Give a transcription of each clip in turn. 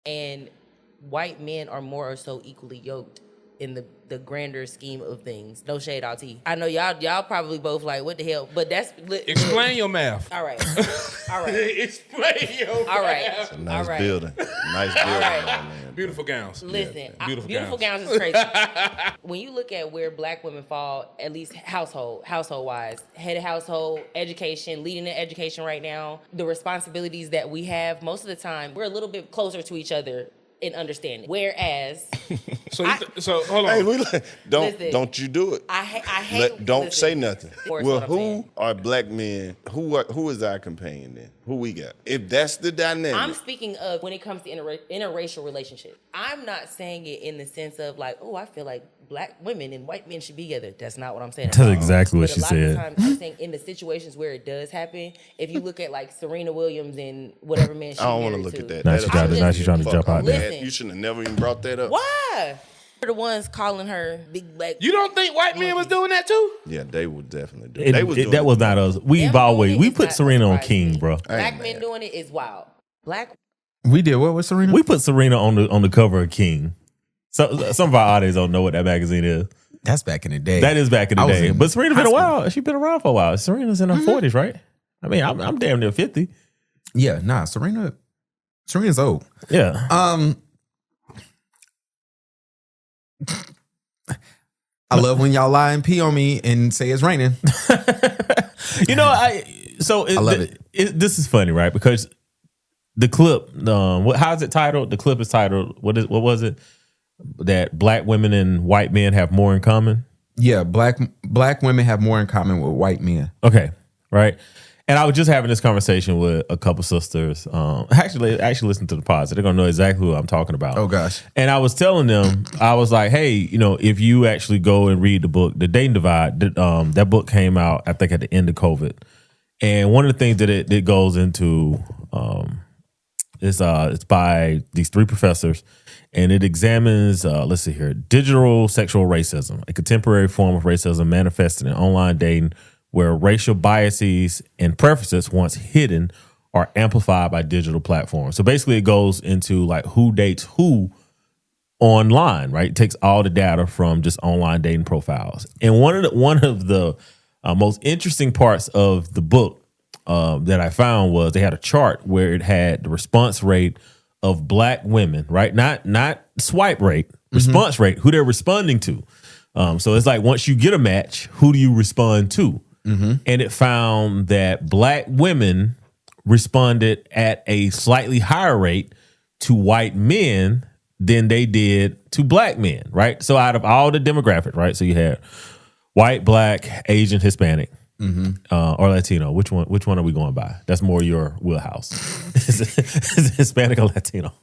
and white men are more or so equally yoked in the grander scheme of things. No shade, LT. I know y'all probably both like, what the hell? But that's explain your math. All right. Explain your math. It's a nice building. Nice building. Right. Beautiful gowns. Listen, beautiful gowns is crazy. When you look at where black women fall, at least household wise, head of household, education, leading the education right now, the responsibilities that we have, most of the time, we're a little bit closer to each other in understanding. Whereas, so hold on. Hey, don't you do it. I hate. Don't say nothing. Well, who are black men? Who is our companion then? Who we got? If that's the dynamic. I'm speaking of when it comes to interracial relationships. I'm not saying it in the sense of like, oh, I feel like black women and white men should be together. That's not what I'm saying. That's exactly what she said. A lot of times I'm saying in the situations where it does happen, if you look at like Serena Williams and whatever man she I don't want to married look to. at that. Now she's trying to jump out there. Listen. You shouldn't have never even brought that up. Why? They're the ones calling her big black. You don't think white men was doing that too? Yeah, they would definitely do it. That was not us. We put Serena on King, bro. Black men doing it is wild. We did what with Serena? We put Serena on the cover of King. So some of our audience don't know what that magazine is. That's back in the day. That is back in the day. But Serena's been a while. She's been around for a while. Serena's in her 40s, right? I mean, I'm damn near 50. Yeah, nah, Serena's old. Yeah. I love when y'all lie and pee on me and say it's raining. You know, I love it. This is funny, right? Because the clip, how's it titled? The clip is titled, what was it? That black women and white men have more in common? Yeah, black women have more in common with white men. Okay, right. And I was just having this conversation with a couple sisters. Actually listen to the pod, so they're gonna know exactly who I'm talking about. Oh gosh. And I was telling them, I was like, hey, you know, if you actually go and read the book, The Dating Divide, that book came out, I think, at the end of COVID. And one of the things that it goes into it's by these three professors, and it examines, let's see here, digital sexual racism, a contemporary form of racism manifested in online dating, where racial biases and preferences once hidden are amplified by digital platforms. So basically it goes into like who dates who online, right? It takes all the data from just online dating profiles. And one of the most interesting parts of the book that I found was they had a chart where it had the response rate of black women, right? Not swipe rate, response rate, who they're responding to. So it's like once you get a match, who do you respond to? Mm-hmm. And it found that black women responded at a slightly higher rate to white men than they did to black men, right? So out of all the demographics, right? So you had white, black, Asian, Hispanic, or Latino. Which one are we going by? That's more your wheelhouse. Is it Hispanic or Latino?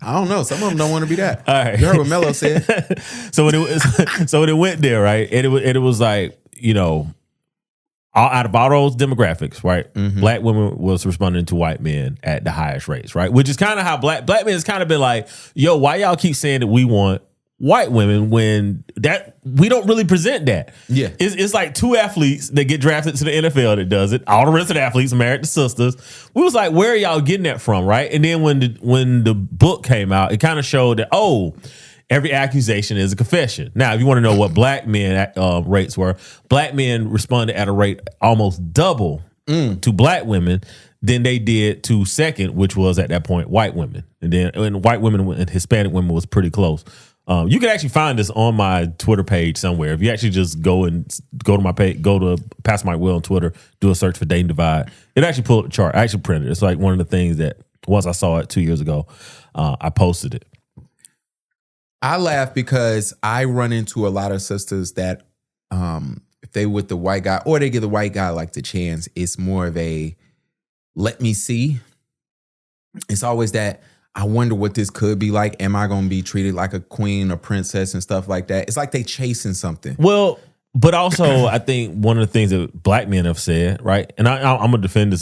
I don't know. Some of them don't want to be that. All right. You heard what Mello said. So when it went there, right? It was like, you know, out of all those demographics, right? Mm-hmm. Black women was responding to white men at the highest rates, right? Which is kind of how black men has kind of been like, yo, why y'all keep saying that we want white women when that we don't really present that? Yeah. It's like two athletes that get drafted to the NFL that does it. All the rest of the athletes are married to sisters. We was like, where are y'all getting that from, right? And then when the book came out, it kind of showed that, every accusation is a confession. Now, if you want to know what black men rates were, black men responded at a rate almost double to black women than they did to second, which was at that point white women. And then white women and Hispanic women was pretty close. You can actually find this on my Twitter page somewhere. If you actually just go to my page, go to Pass My Will on Twitter, do a search for Dating Divide, it actually pulled up the chart. I actually printed it. It's like one of the things that once I saw it 2 years ago, I posted it. I laugh because I run into a lot of sisters that if they with the white guy or they give the white guy like the chance, it's more of a let me see. It's always that I wonder what this could be like. Am I going to be treated like a queen or princess and stuff like that? It's like they chasing something. Well, but also I think one of the things that black men have said, right? And I'm going to defend this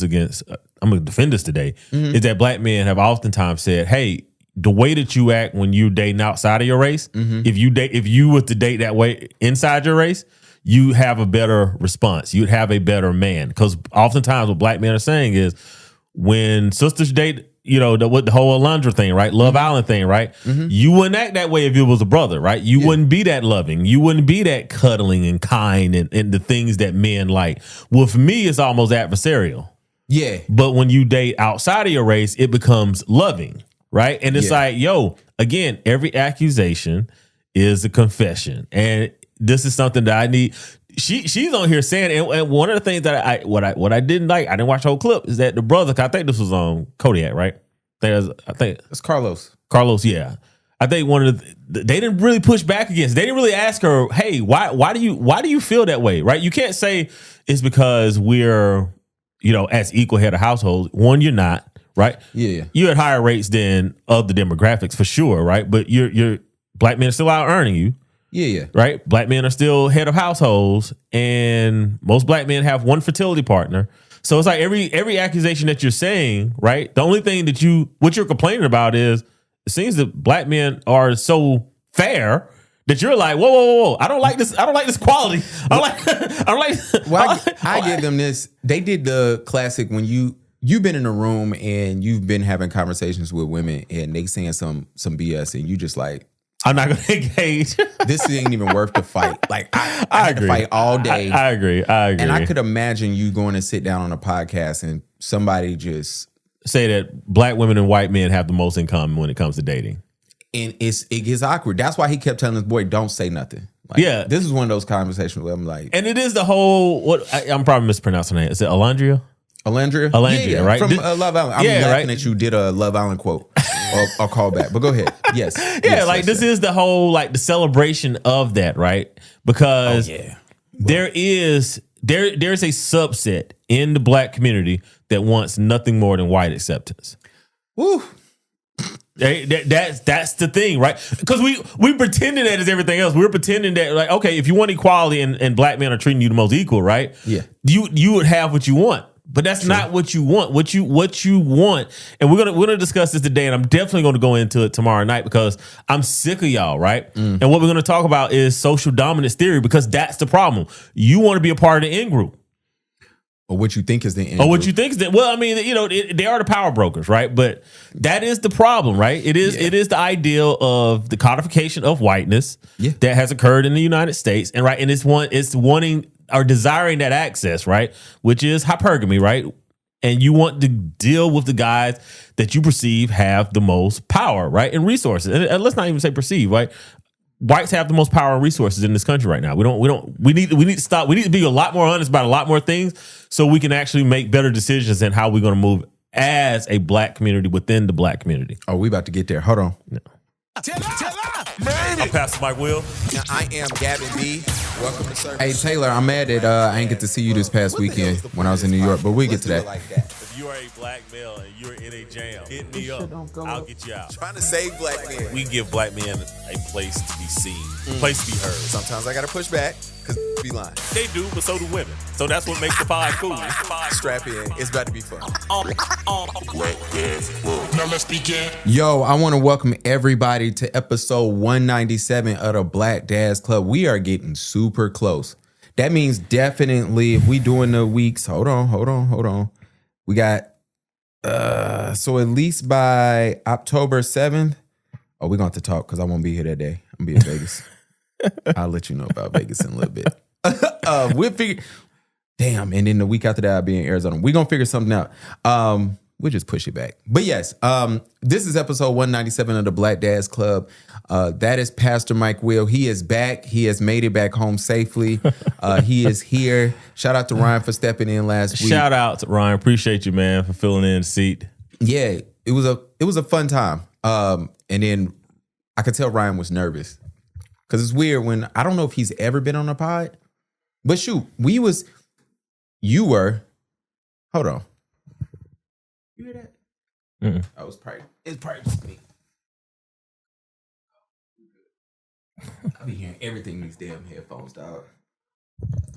today, is that black men have oftentimes said, hey, the way that you act when you dating outside of your race, if you were to date that way inside your race, you have a better response. You'd have a better man. Because oftentimes what black men are saying is when sisters date with the whole Alondra thing, right? Love Island thing, right? You wouldn't act that way if it was a brother, right? You wouldn't be that loving. You wouldn't be that cuddling and kind and the things that men like. Well, for me, it's almost adversarial. Yeah. But when you date outside of your race, it becomes loving, right? And it's like, again, every accusation is a confession. And this is something that I need. She's on here saying, and one of the things that I didn't like, I didn't watch the whole clip, is that the brother, I think this was on Kodiak, right? I think it's Carlos. Carlos, yeah. I think they didn't really push back against. They didn't really ask her, hey, why do you feel that way, right? You can't say it's because we're as equal head of households. One, you're not, right? Yeah. You're at higher rates than other demographics for sure, right? But you're black men are still out earning you. Yeah. Right? Black men are still head of households, and most black men have one fertility partner. So it's like every accusation that you're saying, right? The only thing what you're complaining about is it seems that black men are so fair that you're like, whoa. I don't like this quality. I give them this. They did the classic when you've been in a room and you've been having conversations with women and they saying some BS and you just like, I'm not going to engage. This ain't even worth the fight. Like I had to fight all day. I agree. And I could imagine you going to sit down on a podcast and somebody just say that black women and white men have the most in common when it comes to dating. And it gets awkward. That's why he kept telling his boy, don't say nothing. Like, this is one of those conversations where I'm like, and it is the whole, I'm probably mispronouncing her name. Is it Alondria? Alondria, right? From Love Island. I'm laughing at you did a Love Island quote or callback, but go ahead. Yes. This is the whole, the celebration of that, right? Because there's a subset in the black community that wants nothing more than white acceptance. Woo. That's the thing, right? Because we pretending that is everything else. We're pretending that, like, okay, if you want equality and black men are treating you the most equal, right? Yeah. You would have what you want. But that's not what you want. What you want, and we're gonna discuss this today, and I'm definitely gonna go into it tomorrow night because I'm sick of y'all, right? And what we're gonna talk about is social dominance theory, because that's the problem. You want to be a part of the in group, or what you think is the in group. Or what you think is that. Well, I mean, they are the power brokers, right? But that is the problem, right? It is the ideal of the codification of whiteness that has occurred in the United States, and it's wanting or desiring that access, right? Which is hypergamy, right? And you want to deal with the guys that you perceive have the most power, right? And resources. And let's not even say perceive, right? Whites have the most power and resources in this country right now. We need to stop. We need to be a lot more honest about a lot more things so we can actually make better decisions in how we're going to move as a black community within the black community. Oh, we about to get there. Hold on. No. I'm Pastor Mike Will. Now, I am Gavin B. Welcome to service. Hey, Taylor, I'm mad that I ain't get to see you this past weekend when I was in New York, but we'll get to that. If you are a black male and you're in a jam, hit me up. I'll get you out. Trying to save black men. We give black men a place to be seen, a place to be heard. Sometimes I got to push back because be lying. They do, but so do women. So that's what makes the pod cool. Strap in. It's about to be fun. Now let's begin. Yo, I want to welcome everybody to episode 197 of the Black Dads Club. We are getting super close. That means definitely if we doing the weeks, hold on. We got, so at least by October 7th, we're going to have to talk because I won't be here that day. I'm going to be in Vegas. I'll let you know about Vegas in a little bit. We'll figure, damn, and then the week after that, I'll be in Arizona. We're going to figure something out. We'll just push it back. But yes, this is episode 197 of the Black Dads Club. That is Pastor Mike Will. He is back. He has made it back home safely. He is here. Shout out to Ryan for stepping in last week. Shout out to Ryan. Appreciate you, man, for filling in the seat. Yeah, it was a fun time. And then I could tell Ryan was nervous because it's weird when I don't know if he's ever been on a pod, but shoot, you were. Hold on. You hear that? It's probably just me. I be hearing everything in these damn headphones, dog.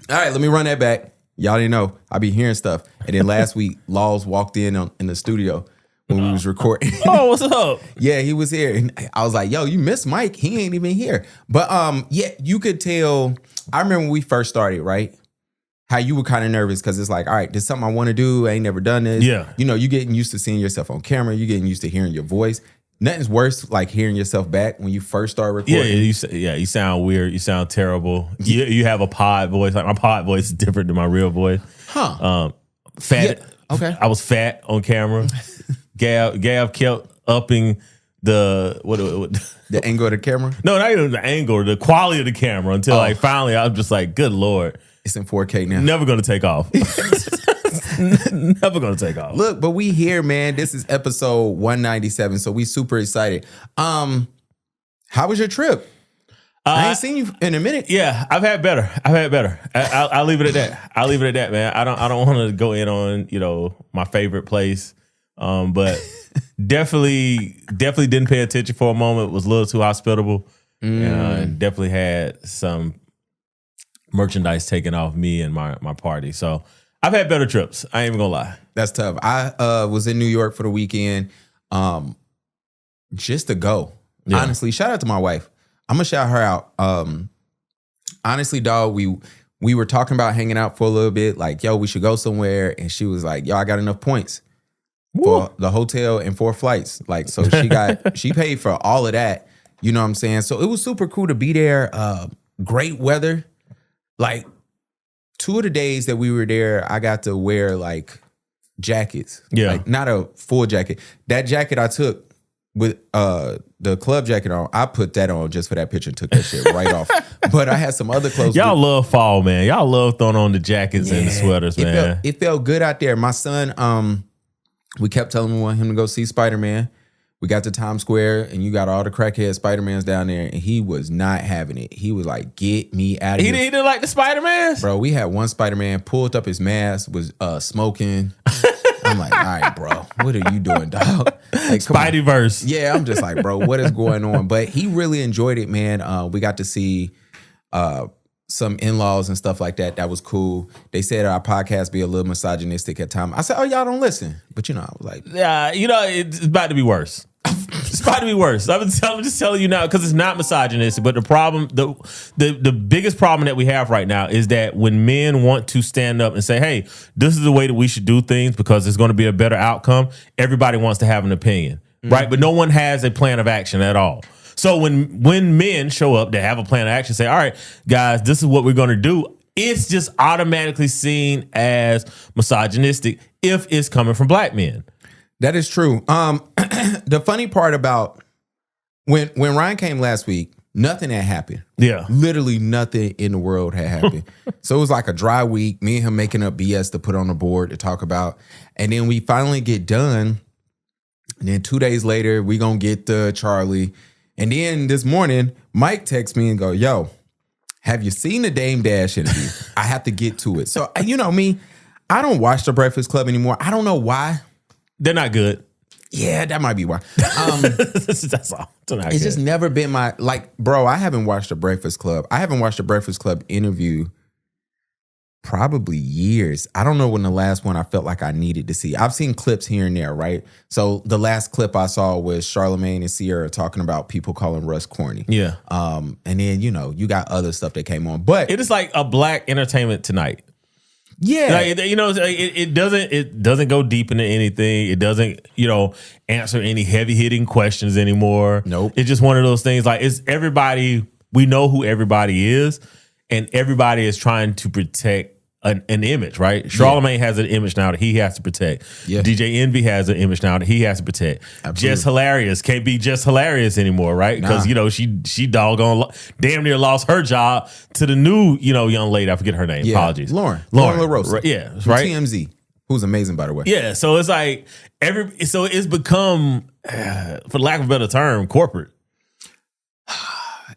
All right, let me run that back. Y'all didn't know. I be hearing stuff. And then last week, Laws walked in the studio when we was recording. Oh, what's up? Yeah, he was here. And I was like, yo, you missed Mike. He ain't even here. But yeah, you could tell. I remember when we first started, right? how you were kind of nervous because it's like, all right, this is something I want to do. I ain't never done this. Yeah. You know, you getting used to seeing yourself on camera. You getting used to hearing your voice. Nothing's worse like hearing yourself back when you first start recording. You sound weird. You sound terrible. You have a pod voice. Like my pod voice is different than my real voice. Huh. Fat. Yeah. Okay. I was fat on camera. Gav kept upping the the angle of the camera. No, not even the angle, the quality of the camera until like finally I'm just like, good Lord. It's in 4K now. Never gonna take off. Never gonna take off. Look, but we here, man. This is episode 197, so we super excited. How was your trip? I ain't seen you in a minute. Yeah, I've had better. I'll leave it at that. Man. I don't want to go in on my favorite place, but definitely didn't pay attention for a moment. Was a little too hospitable, and definitely had some merchandise taken off me and my party. So I've had better trips. I ain't even gonna lie. That's tough. I was in New York for the weekend, just to go. Yeah. Honestly, shout out to my wife. I'm gonna shout her out. Honestly, dog, we were talking about hanging out for a little bit. Like, yo, we should go somewhere, and she was like, yo, I got enough points for the hotel and 4 flights. Like, so she paid for all of that. You know what I'm saying? So it was super cool to be there. Great weather. Like 2 of the days that we were there, I got to wear like jackets. Yeah. Like not a full jacket. That jacket I took with the club jacket on, I put that on just for that picture and took that shit right off. But I had some other clothes. Y'all love fall, man. Y'all love throwing on the jackets and the sweaters, man. It felt good out there. My son, we kept telling him we want him to go see Spider-Man. We got to Times Square and you got all the crackhead Spider-Mans down there and he was not having it. He was like, get me out of here. He didn't like the Spider-Mans? Bro, we had one Spider-Man, pulled up his mask, was smoking. I'm like, all right, bro, what are you doing, dog? Like, Spideyverse. Yeah, I'm just like, bro, what is going on? But he really enjoyed it, man. We got to see some in-laws and stuff like that. That was cool. They said our podcast be a little misogynistic at times. I said, oh, y'all don't listen. But, I was like. Yeah, it's about to be worse. It's about to be worse. I'm just telling you now because it's not misogynistic. But the problem, the biggest problem that we have right now is that when men want to stand up and say, hey, this is the way that we should do things because it's going to be a better outcome, everybody wants to have an opinion, right? But no one has a plan of action at all. So when men show up, they have a plan of action, say, all right, guys, this is what we're going to do. It's just automatically seen as misogynistic if it's coming from black men. That is true. The funny part about when Ryan came last week, nothing had happened. Yeah. Literally nothing in the world had happened. So it was like a dry week, me and him making up BS to put on the board to talk about. And then we finally get done. And then 2 days later, we gonna get to Charlie. And then this morning, Mike texts me and go, yo, have you seen the Dame Dash interview? I have to get to it. So, you know me, I don't watch The Breakfast Club anymore. I don't know why. They're not good. Yeah, that might be why. That's all. It's just never been my, like, bro, I haven't watched The Breakfast Club. I haven't watched The Breakfast Club interview probably years. I don't know when the last one I felt like I needed to see. I've seen clips here and there, right? So the last clip I saw was Charlamagne and Sierra talking about people calling Russ corny. Yeah. And then, you got other stuff that came on. But it is like a Black Entertainment Tonight. Yeah. Like, it doesn't go deep into anything. It doesn't, answer any heavy hitting questions anymore. Nope. It's just one of those things like it's everybody, we know who everybody is, and everybody is trying to protect an image, right? Charlamagne has an image now that he has to protect. Yeah. DJ Envy has an image now that he has to protect. Absolutely. Just Hilarious can't be Just Hilarious anymore, right? Because she doggone damn near lost her job to the new young lady. I forget her name. Yeah. Apologies, Lauren LaRosa. Right, yeah, From right. TMZ, who's amazing, by the way. Yeah, so it's like so it's become, for lack of a better term, corporate.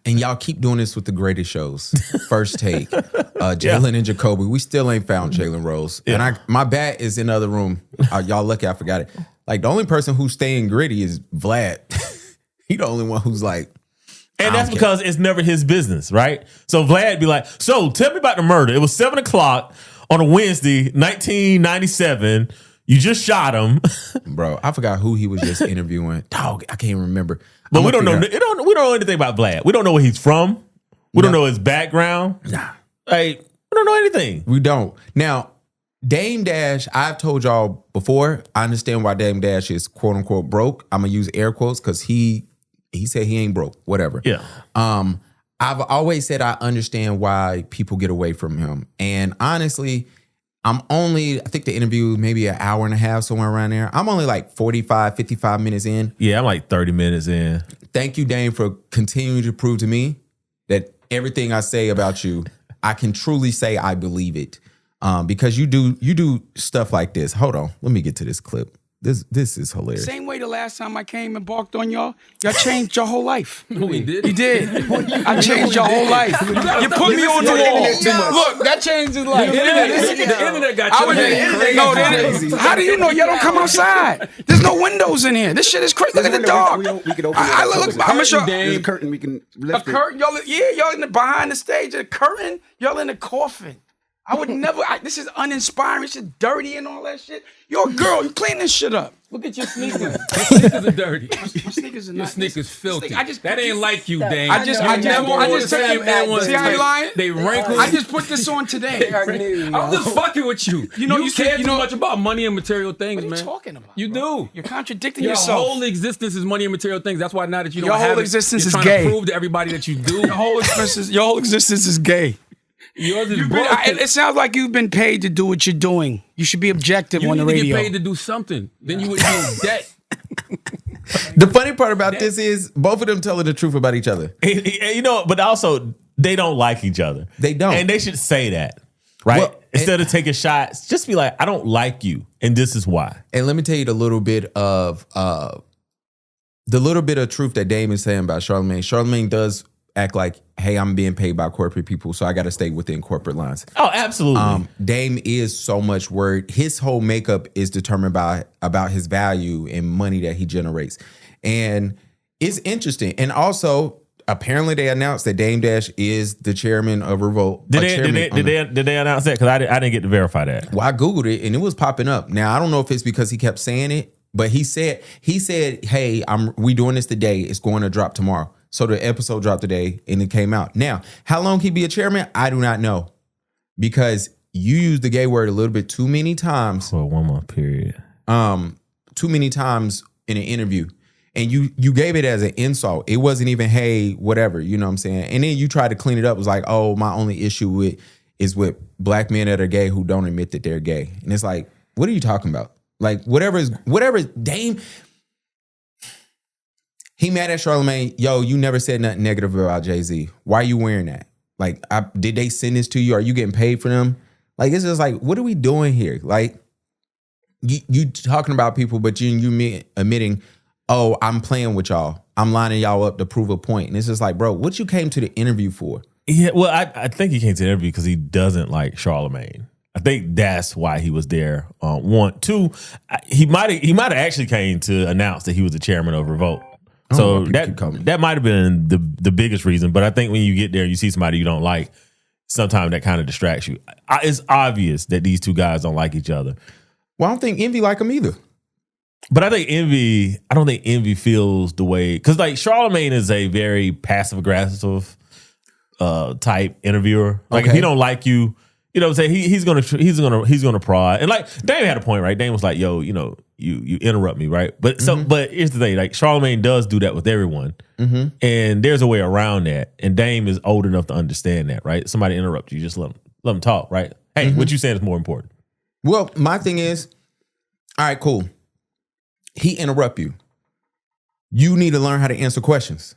And y'all keep doing this with the greatest shows. First Take, Jalen and Jacoby. We still ain't found Jalen Rose. Yeah. And my bat is in the other room. Y'all lucky I forgot it. Like, the only person who's staying gritty is Vlad. He the only one who's like, and that's because it's never his business, right? So Vlad be like, so tell me about the murder. It was 7:00 on a Wednesday, 1997. You just shot him. Bro, I forgot who he was just interviewing. Dog, I can't remember. But we don't know. We don't know anything about Vlad. We don't know where he's from. We don't know his background. Nah. Like, We don't know anything. We don't. Now, Dame Dash, I've told y'all before, I understand why Dame Dash is quote unquote broke. I'm gonna use air quotes because he said he ain't broke, whatever. Yeah. I've always said I understand why people get away from him. And honestly, I think the interview maybe an hour and a half, somewhere around there. I'm only like 45, 55 minutes in. Yeah, I'm like 30 minutes in. Thank you, Dame, for continuing to prove to me that everything I say about you, I can truly say I believe it. Because you do stuff like this. Hold on, let me get to this clip. This is hilarious. Same way the last time I came and barked on y'all changed your whole life. No, we did. You did. I changed your whole life. You put me on the wall. Look, that changed his life. The internet got you. How do you know y'all don't come outside? There's no windows in here. This shit is crazy. Look at the dog. We can open I'm gonna show. There's a curtain we can lift A curtain, y'all in the behind the stage. A curtain, y'all in the coffin. I would never. This is uninspiring. This is dirty and all that shit. You're a girl. You clean this shit up. Look at your sneakers. Your sneakers are dirty. My sneakers are Your not. sneakers filthy. That That ain't like you, Dame. I just took you. See how you lying? They wrinkled. I just put this on today. I'm just fucking with you. You care too much about money and material things, man. What are you talking about? You do. You're contradicting Your yourself. whole existence is money and material things. That's why now that you don't Your have whole it, existence you're is trying gay. to prove to everybody that you do. Your whole existence is gay. Yours is broken. It sounds like you've been paid to do what you're doing. You should be objective You on need the to radio. get paid to do something. Then you would be in debt. The funny part about this is both of them telling the truth about each other. You know, but also they don't like each other. They don't. And they should say that, right? Well, Instead of taking shots, just be like, I don't like you, and this is why. And let me tell you the little bit of truth that Dame is saying about Charlamagne. Charlamagne does act like, hey, I'm being paid by corporate people, so I got to stay within corporate lines. Oh, absolutely. Dame is so much word. His whole makeup is determined by about his value and money that he generates. And it's interesting. And also, apparently they announced that Dame Dash is the chairman of Revolt. Did they announce that? Because I didn't get to verify that. Well, I Googled it and it was popping up. Now, I don't know if it's because he kept saying it, but he said, hey, we doing this today. It's going to drop tomorrow. So the episode dropped today and it came out. Now, how long he be a chairman? I do not know. Because you used the gay word a little bit too many times. For a 1 month period. Too many times in an interview. And you gave it as an insult. It wasn't even, hey, whatever, you know what I'm saying? And then you tried to clean it up. It was like, oh, my only issue is with black men that are gay who don't admit that they're gay. And it's like, what are you talking about? Like, whatever Dame, he mad at Charlamagne. Yo, you never said nothing negative about Jay-Z. Why are you wearing that? Like, did they send this to you? Are you getting paid for them? Like, it's just like, what are we doing here? Like, you talking about people, but you admitting, oh, I'm playing with y'all. I'm lining y'all up to prove a point. And it's just like, bro, what you came to the interview for? Yeah, well, I think he came to the interview because he doesn't like Charlamagne. I think that's why he was there. One, two, he might have actually came to announce that he was the chairman of Revolt. So that might have been the biggest reason. But I think when you get there, you see somebody you don't like, sometimes that kind of distracts you. It's obvious that these two guys don't like each other. Well, I don't think Envy like him either. But I don't think Envy feels the way, because like Charlamagne is a very passive aggressive type interviewer. Like if he don't like you, you know what I'm saying, he's gonna prod. And like Dame had a point, right? Dame was like, yo, you know, you interrupt me, right? But but here's the thing, like Charlamagne does do that with everyone. And there's a way around that. And Dame is old enough to understand that, right? Somebody interrupt you, just let them talk, right? Hey, what you saying is more important. Well, my thing is, all right, cool. He interrupt you. You need to learn how to answer questions.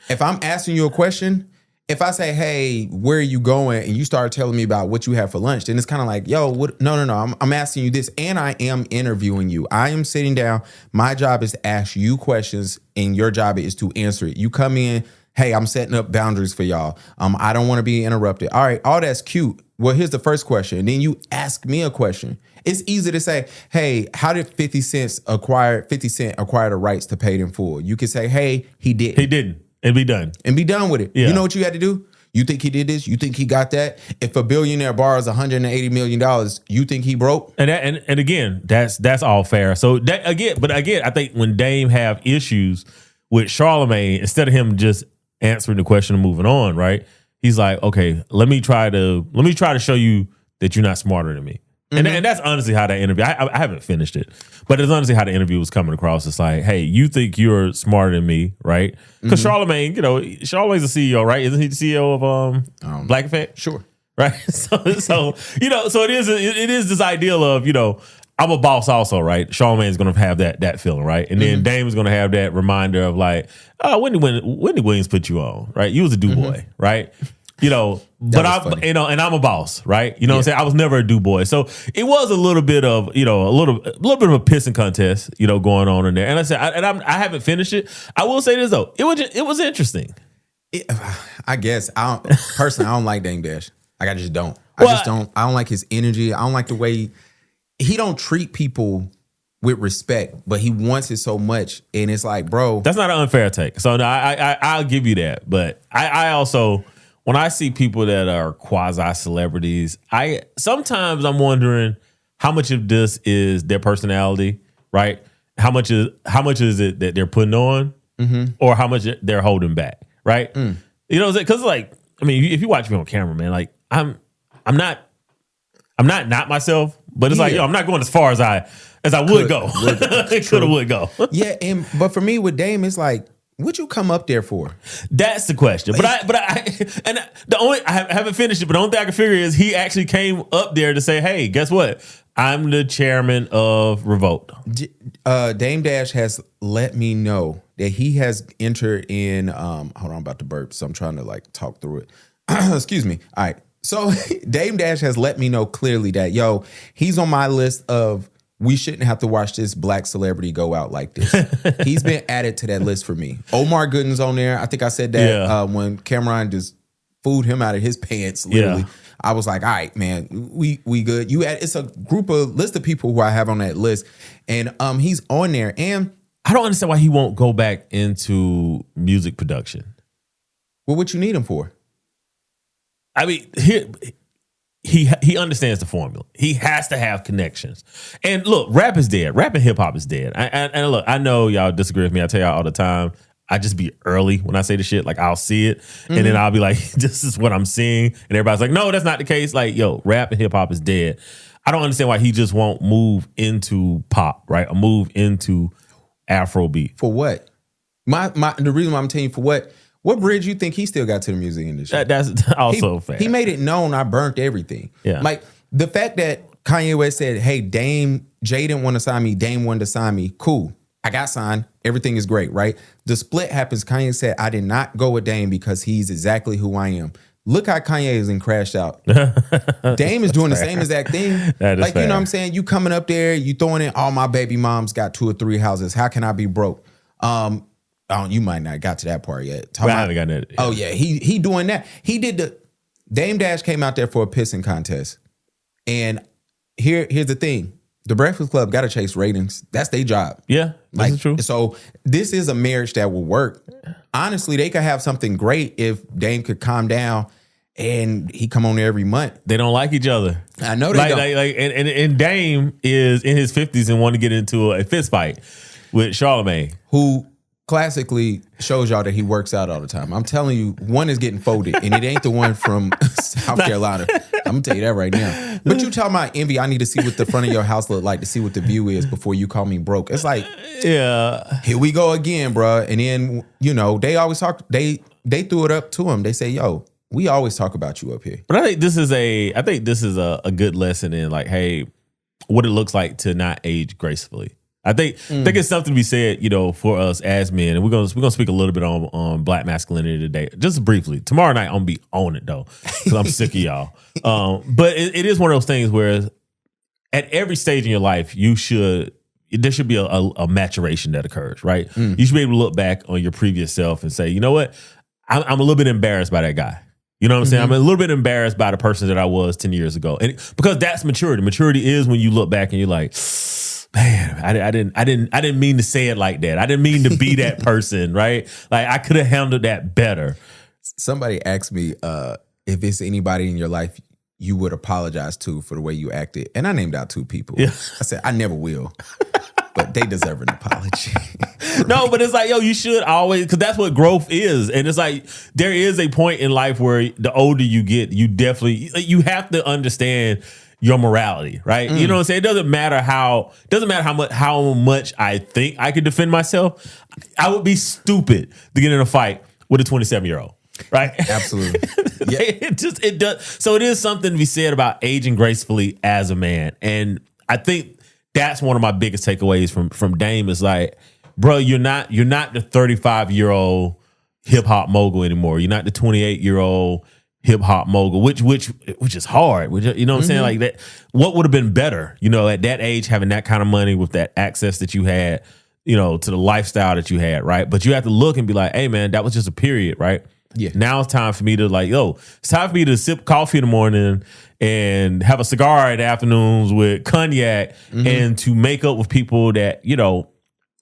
If I'm asking you a question, if I say, hey, where are you going? And you start telling me about what you have for lunch, then it's kind of like, yo, what? No. I'm asking you this, and I am interviewing you. I am sitting down. My job is to ask you questions, and your job is to answer it. You come in, hey, I'm setting up boundaries for y'all. I don't want to be interrupted. All right, all that's cute. Well, here's the first question. And then you ask me a question. It's easy to say, hey, how did 50 Cent acquire the rights to Paid in Full? You could say, hey, he didn't. He didn't. And be done. And be done with it. Yeah. You know what you had to do? You think he did this? You think he got that? If a billionaire borrows $180 million, you think he broke? And again, that's all fair. So I think when Dame have issues with Charlamagne, instead of him just answering the question and moving on, right? he's like, okay, let me try to show you that you're not smarter than me. And that's honestly how that interview, I haven't finished it, but it's honestly how the interview was coming across. It's like, hey, you think you're smarter than me, right? Because Charlamagne, Charlamagne's the CEO, right? Isn't he the CEO of Black Effect? Sure. Right? So so it is this ideal of, I'm a boss also, right? Charlamagne's going to have that feeling, right? And then Dame is going to have that reminder of like, oh, Wendy Williams put you on, right? You was a do-boy, right? But and I'm a boss, right? You know what I'm saying? I was never a do-boy. So it was a little bit of, a little bit of a pissing contest, going on in there. And I said, I haven't finished it. I will say this though. It was interesting. I guess personally, I don't like Dame Dash. Like I just don't. I don't like his energy. I don't like the way he don't treat people with respect, but he wants it so much. And it's like, bro. That's not an unfair take. So no, I'll give you that. But I also, when I see people that are quasi-celebrities, sometimes I'm wondering how much of this is their personality, right? How much is it that they're putting on, or how much they're holding back, right? Because if you watch me on camera, man, like I'm not myself, but it's like, I'm not going as far as I would go. Would go. Yeah, but for me with Dame, it's like, what'd you come up there for? That's the question. But I haven't finished it. But the only thing I can figure is he actually came up there to say, "Hey, guess what? I'm the chairman of Revolt." Dame Dash has let me know that he has entered in. Hold on, I'm about to burp, so I'm trying to like talk through it. Excuse me. All right. So Dame Dash has let me know clearly that he's on my list of. We shouldn't have to watch this black celebrity go out like this. He's been added to that list for me. Omar Gooden's on there. I think I said that when Cameron just fooled him out of his pants, literally. Yeah. I was like, all right, man, we good. It's a list of people who I have on that list. And he's on there. And I don't understand why he won't go back into music production. Well, what you need him for? I mean, He understands the formula. He has to have connections. And look, rap is dead. Rap and hip hop is dead. And look, I know y'all disagree with me. I tell y'all all the time. I just be early when I say the shit. Like I'll see it, and then I'll be like, "This is what I'm seeing," and everybody's like, "No, that's not the case." Like, rap and hip hop is dead. I don't understand why he just won't move into pop, right? Or move into Afrobeat. For what? The reason why I'm telling you for what. What bridge you think he still got to the music industry? That's also fair. He made it known I burnt everything. Yeah. Like the fact that Kanye West said, hey, Jay didn't want to sign me, Dame wanted to sign me. Cool. I got signed. Everything is great, right? The split happens. Kanye said, I did not go with Dame because he's exactly who I am. Look how Kanye is and crashed out. Dame is doing the same exact thing. That is fair. You know what I'm saying? You coming up there, you throwing in, all my baby moms got 2 or 3 houses. How can I be broke? You might not got to that part yet. I haven't gotten it. Oh yeah, he doing that. He did Dame Dash came out there for a pissing contest, and here's the thing: the Breakfast Club got to chase ratings. That's their job. Yeah, that's true. So this is a marriage that will work. Honestly, they could have something great if Dame could calm down and he come on there every month. They don't like each other. I know they don't. And Dame is in his 50s and want to get into a fist fight with Charlamagne, who classically shows y'all that he works out all the time. I'm telling you, one is getting folded, and it ain't the one from South Carolina. I'm gonna tell you that right now. But you talking about envy, I need to see what the front of your house look like to see what the view is before you call me broke. It's like, yeah, here we go again, bro. And then, they always talk, they threw it up to him. They say, yo, we always talk about you up here. But I think this is a good lesson in like, hey, what it looks like to not age gracefully. I think it's something to be said, for us as men, and we're gonna speak a little bit on black masculinity today, just briefly. Tomorrow night, I'm gonna be on it though, because I'm sick of y'all. But it is one of those things where, at every stage in your life, there should be a maturation that occurs, right? You should be able to look back on your previous self and say, you know what, I'm a little bit embarrassed by that guy. You know what I'm saying? I'm a little bit embarrassed by the person that I was 10 years ago, and because that's maturity. Maturity is when you look back and you're like, man, I didn't mean to say it like that. I didn't mean to be that person, right? Like I could have handled that better. Somebody asked me if it's anybody in your life you would apologize to for the way you acted, and I named out 2 people. Yeah. I said I never will, but they deserve an apology. No, but it's like, yo, you should always, because that's what growth is. And it's like, there is a point in life where the older you get, you have to understand your morality, right? You know what I'm saying? It doesn't matter how much I think I could defend myself. I would be stupid to get in a fight with a 27-year-old. Right? Absolutely. Yeah. It does. So it is something to be said about aging gracefully as a man. And I think that's one of my biggest takeaways from Dame is like, bro, you're not the 35-year-old hip hop mogul anymore. You're not the 28-year-old hip hop mogul, which is hard. You know what I'm saying? Like that. What would have been better? You know, at that age, having that kind of money with that access that you had, you know, to the lifestyle that you had, right? But you have to look and be like, hey, man, that was just a period, right? Yeah. Now it's time for me to it's time for me to sip coffee in the morning and have a cigar in the afternoons with cognac and to make up with people that, you know,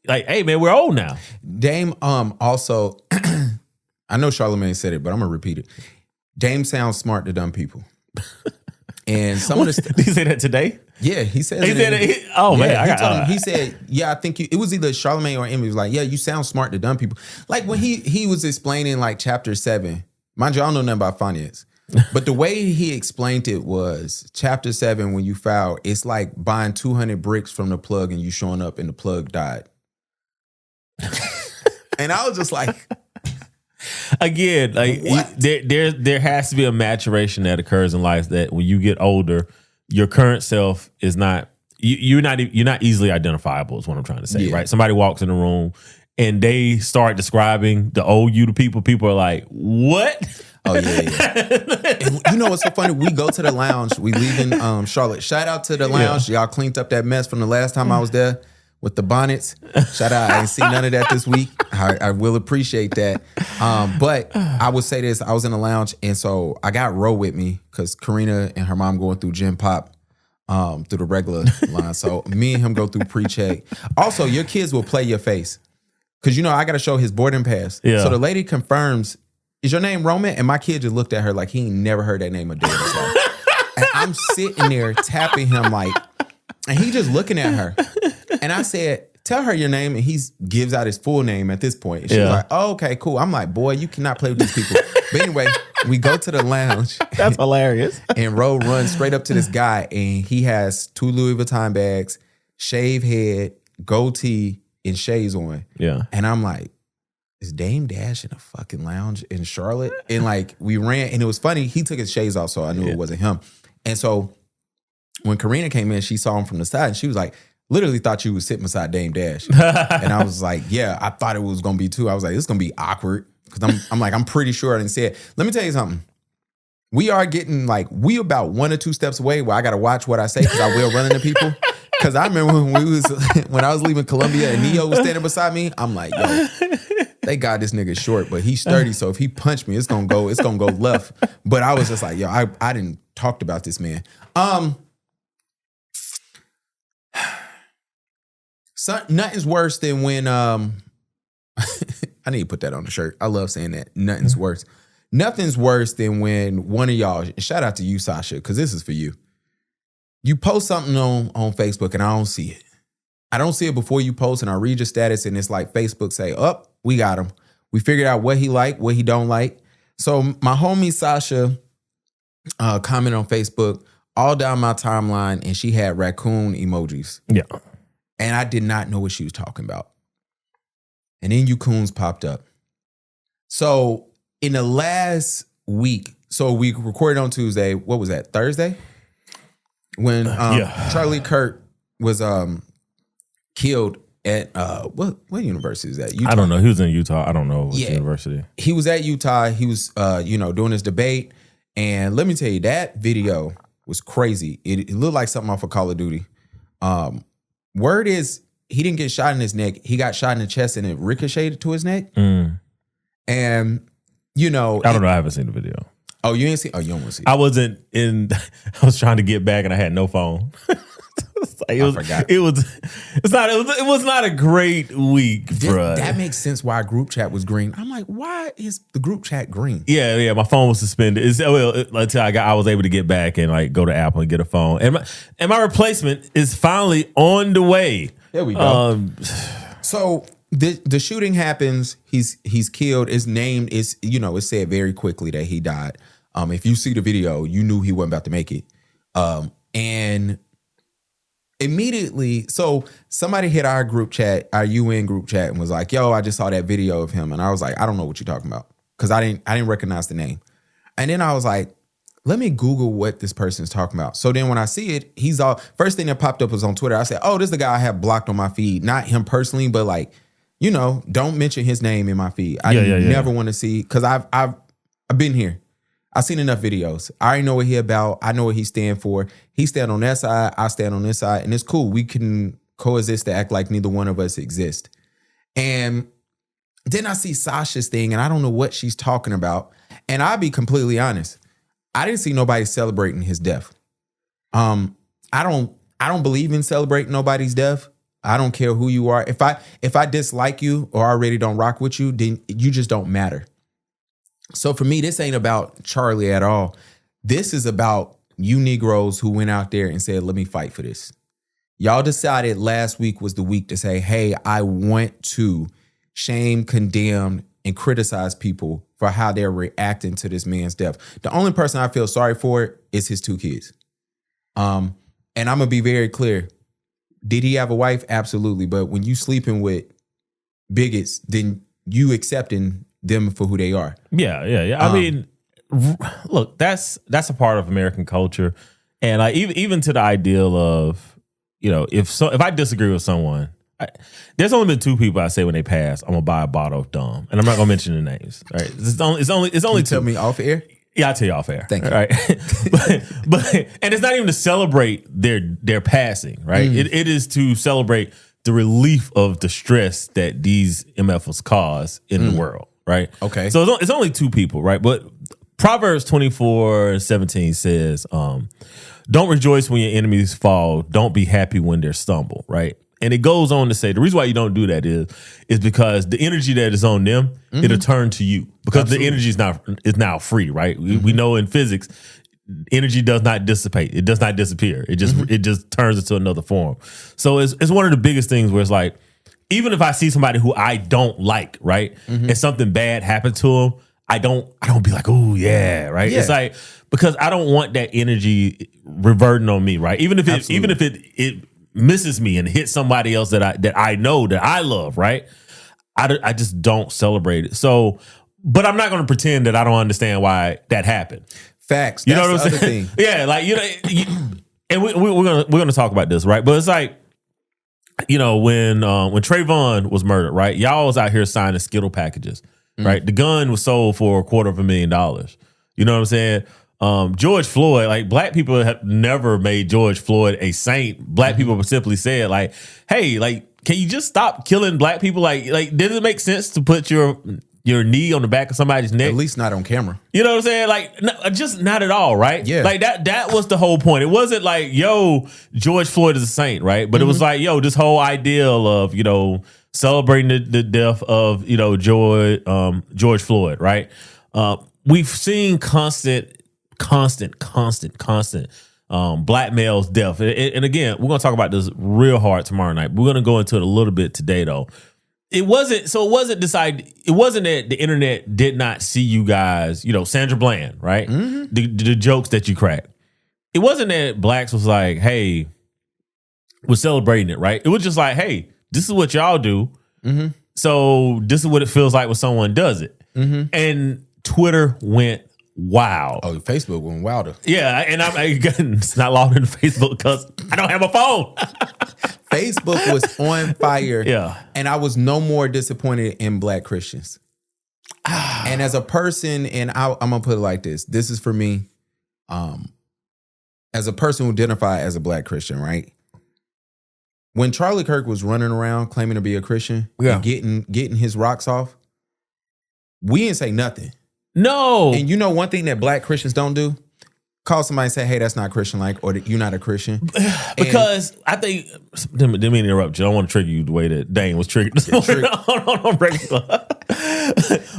like, hey, man, we're old now. Dame also, I know Charlamagne said it, but I'm going to repeat it. Dame sounds smart to dumb people. And some of the did he say that today? Yeah, he said it. Man, he said, yeah, I think it was either Charlamagne or Emmy was like, yeah, you sound smart to dumb people. Like when he was explaining like chapter 7, mind you, I don't know nothing about finance, but the way he explained it was chapter 7, when you foul, it's like buying 200 bricks from the plug and you showing up and the plug died. And I was just like, again, like there has to be a maturation that occurs in life that when you get older, your current self is not you're not easily identifiable is what I'm trying to say, right? Somebody walks in the room and they start describing the old you to people. People are like, what? Oh yeah. And you know what's so funny? We go to the lounge. We leave in Charlotte. Shout out to the lounge. Y'all cleaned up that mess from the last time I was there with the bonnets. Shout out. I ain't seen none of that this week. I will appreciate that. But I would say this. I was in the lounge, and so I got Ro with me because Karina and her mom going through Gen Pop through the regular line. So me and him go through pre-check. Also, your kids will play your face because, you know, I got to show his boarding pass. Yeah. So the lady confirms, is your name Roman? And my kid just looked at her like he ain't never heard that name a day in his life. And I'm sitting there tapping him like, and he just looking at her. And I said, tell her your name. And he gives out his full name at this point. And she was like, oh, okay, cool. I'm like, boy, you cannot play with these people. But anyway, we go to the lounge. That's hilarious. And Ro runs straight up to this guy. And he has 2 Louis Vuitton bags, shaved head, goatee, and shades on. Yeah. And I'm like, is Dame Dash in a fucking lounge in Charlotte? And like, we ran. And it was funny. He took his shades off, so I knew it wasn't him. And so when Karina came in, she saw him from the side. And she was like, literally thought you was sitting beside Dame Dash. And I was like, yeah, I thought it was going to be too. I was like, this is going to be awkward. Because I'm pretty sure I didn't say it. Let me tell you something. We are getting we about 1 or 2 steps away where I got to watch what I say because I will run into people. Because I remember when I was leaving Columbia and Neo was standing beside me, I'm like, yo, they got this nigga short, but he's sturdy. So if he punched me, it's gonna go left. But I was just like, yo, I didn't talk about this man. So, nothing's worse than when I need to put that on the shirt. I love saying that. Nothing's worse. Nothing's worse than when one of y'all, shout out to you, Sasha, because this is for you. You post something on Facebook and I don't see it. I don't see it before you post, and I read your status and it's like Facebook say, oh, we got him. We figured out what he like, what he don't like. So my homie Sasha commented on Facebook all down my timeline, and she had raccoon emojis. Yeah. And I did not know what she was talking about. And then Coons popped up. So in the last week, so we recorded on Tuesday. What was that? Thursday? When Charlie Kirk was killed at what university is that? Utah? I don't know. He was in Utah. I don't know what university. He was at Utah. He was doing his debate. And let me tell you, that video was crazy. It looked like something off of Call of Duty. Word is he didn't get shot in his neck. He got shot in the chest and it ricocheted to his neck. And I don't know. I haven't seen the video. Oh, you ain't see? Oh, you don't want to see it. I wasn't in. I was trying to get back and I had no phone. I forgot. It was not a great week for us. That makes sense why our group chat was green. I'm like, why is the group chat green? Yeah. My phone was suspended. Until I was able to get back and go to Apple and get a phone. And my replacement is finally on the way. There we go. So the shooting happens. He's killed. It's named. It's said very quickly that he died. If you see the video, you knew he wasn't about to make it. And immediately, so somebody hit our group chat, our UN group chat, and was like, "Yo, I just saw that video of him," and I was like, "I don't know what you're talking about," because I didn't recognize the name. And then I was like, let me Google what this person is talking about. So then when I see it, first thing that popped up was on Twitter. I said, "Oh, this is the guy I have blocked on my feed." Not him personally, but like, don't mention his name in my feed. I never want to see, because I've been here. I've seen enough videos. I already know what he about. I know what he stand for. He stand on that side. I stand on this side. And it's cool. We can coexist to act like neither one of us exist. And then I see Sasha's thing, and I don't know what she's talking about. And I'll be completely honest. I didn't see nobody celebrating his death. I don't believe in celebrating nobody's death. I don't care who you are. If I dislike you or already don't rock with you, then you just don't matter. So for me, this ain't about Charlie at all. This is about you Negroes who went out there and said, "Let me fight for this." Y'all decided last week was the week to say, "Hey, I want to shame, condemn, and criticize people for how they're reacting to this man's death." The only person I feel sorry for is his 2 kids. And I'm gonna be very clear. Did he have a wife? Absolutely. But when you sleeping with bigots, then you accepting them for who they are. Yeah. I mean, look, that's a part of American culture, and like even to the ideal of, if I disagree with someone, there's only been 2 people I say when they pass, I'm gonna buy a bottle of Dame, and I'm not gonna mention the names. Right? It's only Can you 2. tell me off air? Yeah, I'll tell you off air. Thank you. Right? but and it's not even to celebrate their passing, right? It is to celebrate the relief of the stress that these MFs cause in the world, right? Okay. So it's only 2 people, right? But Proverbs 24:17 says, "Don't rejoice when your enemies fall. Don't be happy when they stumble," right? And it goes on to say the reason why you don't do that is because the energy that is on them, it'll turn to you, because the energy is now free, right? We know in physics, energy does not dissipate. It does not disappear. It just turns into another form. So it's one of the biggest things where it's like, even if I see somebody who I don't like, right, and something bad happened to them, I don't be like, "Oh yeah," right? Yeah. It's like, because I don't want that energy reverting on me, right? Even if it misses me and hits somebody else that I know that I love, right? I just don't celebrate it. So, but I'm not going to pretend that I don't understand why that happened. Facts. You know That's what I'm saying? thing. Yeah, like and we're gonna talk about this, right? But it's like, when Trayvon was murdered, right? Y'all was out here signing Skittle packages, right? The gun was sold for $250,000. You know what I'm saying? George Floyd, like, black people have never made George Floyd a saint. Black people simply said, like, "Hey, like, can you just stop killing black people? Like, does it make sense to put your knee on the back of somebody's neck?" At least not on camera. You know what I'm saying? Like, just not at all, right? Yeah. Like, that was the whole point. It wasn't like, yo, George Floyd is a saint, right? But it was like, yo, this whole ideal of, celebrating the death of, George Floyd, right? We've seen constant black males' death. And again, we're going to talk about this real hard tomorrow night. We're going to go into it a little bit today, though. It wasn't that the internet did not see you guys, Sandra Bland, right? The jokes that you crack. It wasn't that blacks was like, "Hey, we're celebrating it," right? It was just like, "Hey, this is what y'all do. So this is what it feels like when someone does it." And Twitter went wild. Oh, Facebook went wilder. Yeah, and it's not logged into Facebook because I don't have a phone. Facebook was on fire. Yeah. And I was no more disappointed in black Christians. And as a person, and I'm going to put it like this. This is for me. As a person who identified as a black Christian, right? When Charlie Kirk was running around claiming to be a Christian and getting his rocks off, we didn't say nothing. No. And one thing that black Christians don't do? Call somebody and say, "Hey, that's not Christian-like," or "You're not a Christian." Because I think, didn't mean to interrupt you. I don't want to trigger you the way that Dane was triggered on regular.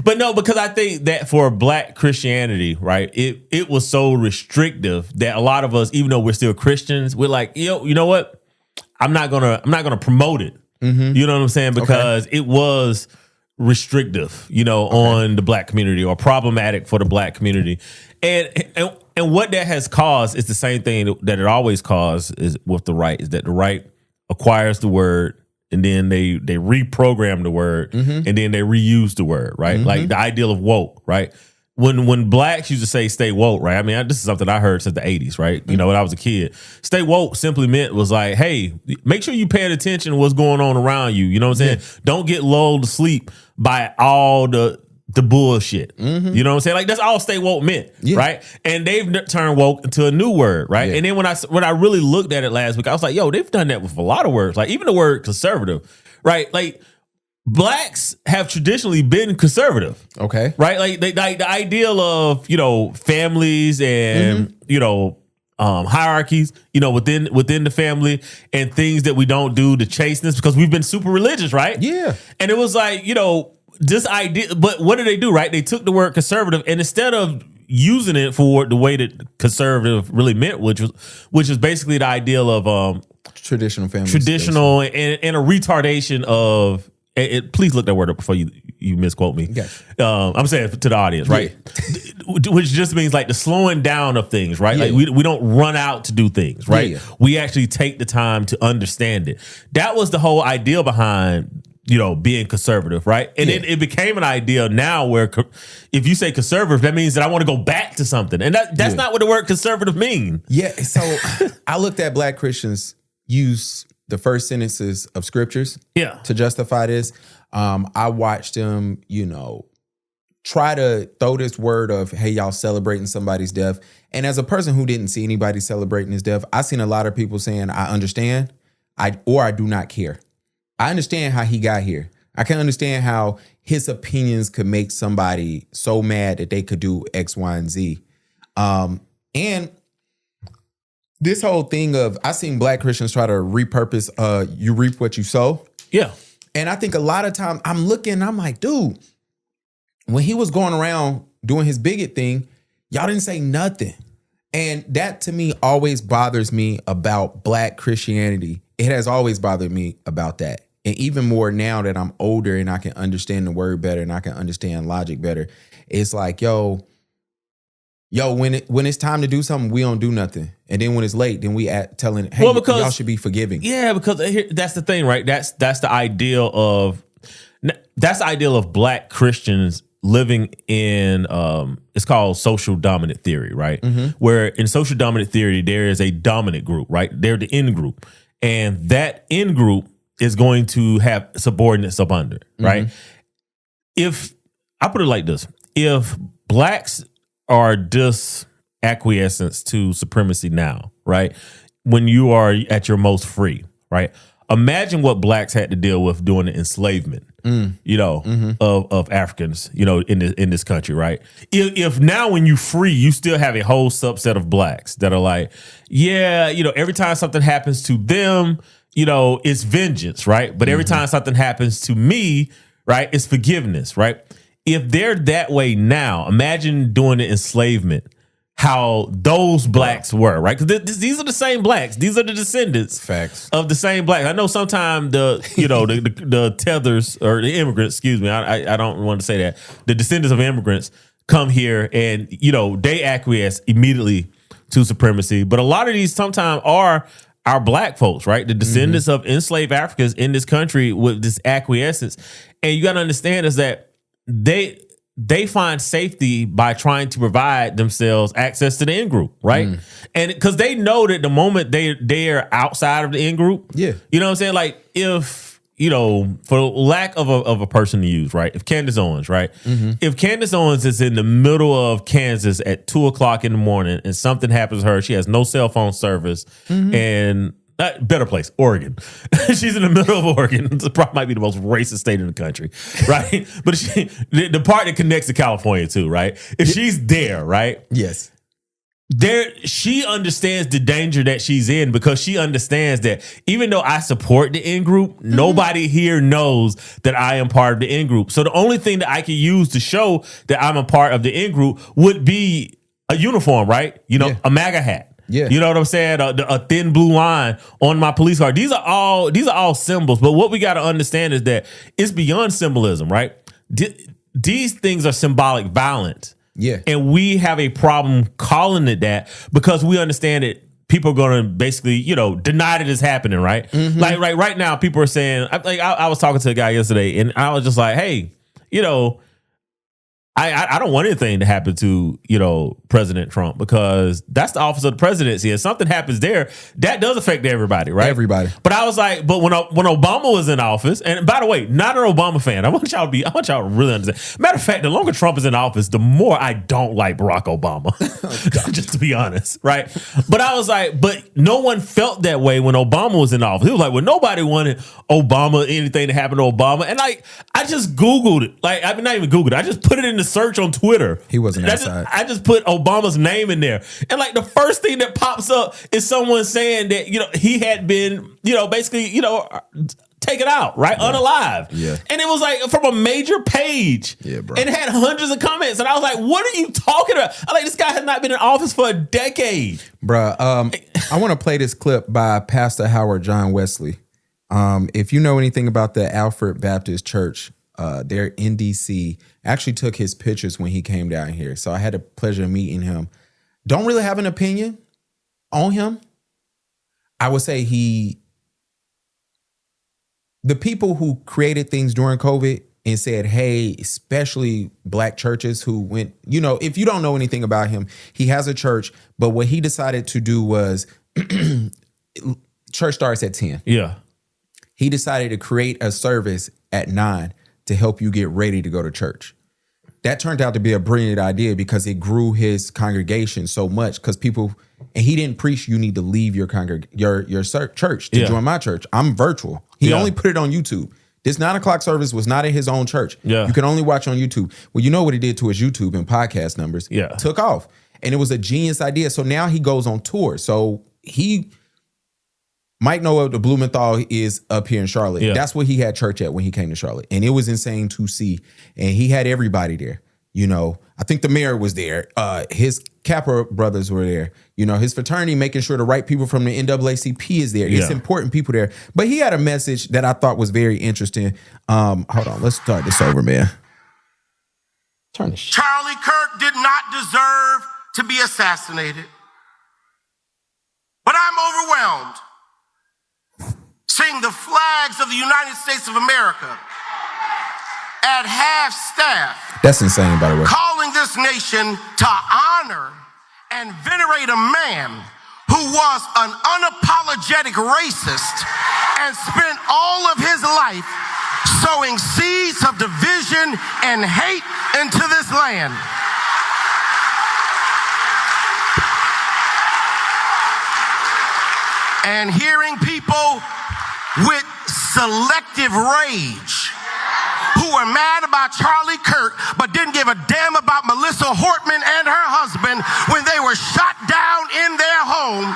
But no, because I think that for black Christianity, right, it was so restrictive that a lot of us, even though we're still Christians, we're like, you know what? I'm not gonna promote it. You know what I'm saying? Because it was restrictive, on the black community or problematic for the black community. And what that has caused is the same thing that it always caused is with the right, is that the right acquires the word and then they reprogram the word and then they reuse the word, right? Like the ideal of woke, right? When blacks used to say stay woke, right? I mean, this is something I heard since the 80s, right? When I was a kid. Stay woke simply meant was like, hey, make sure you paying attention to what's going on around you. You know what I'm saying? Don't get lulled to sleep by all the bullshit. You know what I'm saying? Like that's all stay woke meant, right? And they've turned woke into a new word, right? And then when I really looked at it last week, I was like, yo, they've done that with a lot of words. Like even the word conservative, right? Like blacks have traditionally been conservative. Okay. Right? Like the ideal of, families and, hierarchies, within the family and things that we don't do to chasteness because we've been super religious, right? Yeah. And it was like, this idea, but what did they do, right? They took the word conservative and instead of using it for the way that conservative really meant, which is basically the ideal of traditional family, and a retardation of please look that word up before you misquote me. I'm saying to the audience, right? Which just means like the slowing down of things, right? Like we don't run out to do things, right? We actually take the time to understand it. That was the whole idea behind being conservative, right? And it became an idea now where if you say conservative, that means that I want to go back to something. And that's not what the word conservative means. Yeah. So I looked at black Christians use the first sentences of scriptures to justify this. I watched them, try to throw this word of, hey, y'all celebrating somebody's death. And as a person who didn't see anybody celebrating his death, I seen a lot of people saying, I understand, I do not care. I understand how he got here. I can understand how his opinions could make somebody so mad that they could do X, Y, and Z. And this whole thing of, I seen black Christians try to repurpose, you reap what you sow. Yeah. And I think a lot of times I'm looking, I'm like, dude, when he was going around doing his bigot thing, y'all didn't say nothing. And that to me always bothers me about black Christianity. It has always bothered me about that. And even more now that I'm older and I can understand the word better and I can understand logic better, it's like, yo, when it's time to do something, we don't do nothing. And then when it's late, then we telling, hey, y'all should be forgiving. Yeah, because that's the thing, right? That's the ideal of black Christians living in it's called social dominant theory, right? Where in social dominant theory, there is a dominant group, right? They're the in group. And that in group is going to have subordinates up under, right? If I put it like this, if blacks are just acquiescence to supremacy now, right? When you are at your most free, right? Imagine what blacks had to deal with during the enslavement, of Africans, in this country, right? If now when you free, you still have a whole subset of blacks that are like, every time something happens to them, it's vengeance, right? But every time something happens to me, right, it's forgiveness, right? If they're that way now, imagine doing the enslavement, how those blacks were, right? Because these are the same blacks. These are the descendants of the same blacks. I know sometimes the tethers or the immigrants, excuse me, I don't want to say that. The descendants of immigrants come here and, they acquiesce immediately to supremacy. But a lot of these sometimes are our black folks, right? The descendants of enslaved Africans in this country with this acquiescence. And you got to understand is that they find safety by trying to provide themselves access to the in-group, right? And because they know that the moment they are outside of the in-group, you know what I'm saying? Like if, for lack of a person to use, right? If Candace Owens, right? If Candace Owens is in the middle of Kansas at 2:00 in the morning and something happens to her, she has no cell phone service and better place, Oregon. She's in the middle of Oregon. It probably might be the most racist state in the country, right? But the part that connects to California too, right? If she's there, right? Yes. She understands the danger that she's in because she understands that even though I support the in-group, nobody here knows that I am part of the in-group. So the only thing that I can use to show that I'm a part of the in-group would be a uniform, right? A MAGA hat. Yeah. You know what I'm saying? A thin blue line on my police car. These are all symbols. But what we got to understand is that it's beyond symbolism, right? These things are symbolic violence. Yeah. And we have a problem calling it that because we understand it. People are going to basically, deny that it's happening, right? Mm-hmm. Like right now, people are saying, I was talking to a guy yesterday, and I was just like, hey, I don't want anything to happen to, President Trump, because that's the office of the presidency. If something happens there, that does affect everybody, right? Everybody. But I was like, but when Obama was in office, and by the way, not an Obama fan. I want y'all to really understand. Matter of fact, the longer Trump is in office, the more I don't like Barack Obama. Just to be honest, right? But I was like, but no one felt that way when Obama was in office. It was like, well, nobody wanted Obama, anything to happen to Obama. And I just Googled it. Not even Googled it. I just put it in the search on Twitter. He wasn't outside. I just put Obama's name in there. And the first thing that pops up is someone saying that, he had been, basically, taken out, right? Yeah. Unalive. Yeah. And it was from a major page. Yeah, bro. And it had hundreds of comments. And I was like, what are you talking about? This guy has not been in office for a decade. Bruh, I want to play this clip by Pastor Howard John-Wesley. If you know anything about the Alfred Baptist Church, they're in DC. Actually took his pictures when he came down here. So I had the pleasure of meeting him. Don't really have an opinion on him. I would say the people who created things during COVID and said, hey, especially black churches who went, if you don't know anything about him, he has a church, but what he decided to do was church starts at 10. Yeah. He decided to create a service at 9 to help you get ready to go to church. That turned out to be a brilliant idea because it grew his congregation so much because and he didn't preach you need to leave your church to join my church. I'm virtual. He only put it on YouTube. This 9 o'clock service was not at his own church. Yeah. You can only watch on YouTube. Well, you know what he did to his YouTube and podcast numbers? Yeah. Took off. And it was a genius idea. So now he goes on tour. So Mike Noah, the Blumenthal is up here in Charlotte. Yeah. That's where he had church at when he came to Charlotte. And it was insane to see. And he had everybody there. I think the mayor was there. His Kappa brothers were there. His fraternity, making sure the right people from the NAACP is there. Yeah. It's important people there. But he had a message that I thought was very interesting. Hold on. Let's start this over, man. Turn this shit. Charlie Kirk did not deserve to be assassinated. But I'm overwhelmed seeing the flags of the United States of America at half staff. That's insane, by the way. Calling this nation to honor and venerate a man who was an unapologetic racist and spent all of his life sowing seeds of division and hate into this land. And hearing people with selective rage who were mad about Charlie Kirk but didn't give a damn about Melissa Hortman and her husband when they were shot down in their home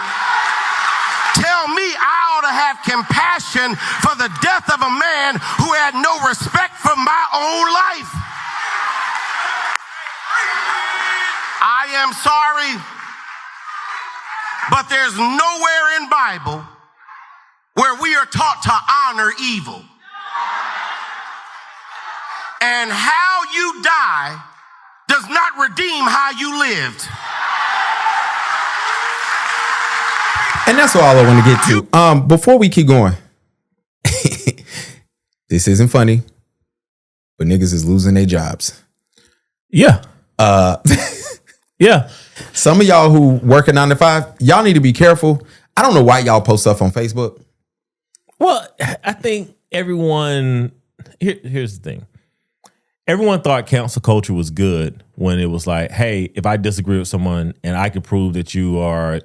tell me I ought to have compassion for the death of a man who had no respect for my own life. I am sorry, but there's nowhere in Bible where we are taught to honor evil. And how you die does not redeem how you lived. And that's all I want to get to. Before we keep going, this isn't funny, but niggas is losing their jobs. Yeah. Yeah. Some of y'all who work a 9 to 5, y'all need to be careful. I don't know why y'all post stuff on Facebook. Well, I think everyone, here's the thing. Everyone thought cancel culture was good when it was like, hey, if I disagree with someone and I can prove that you are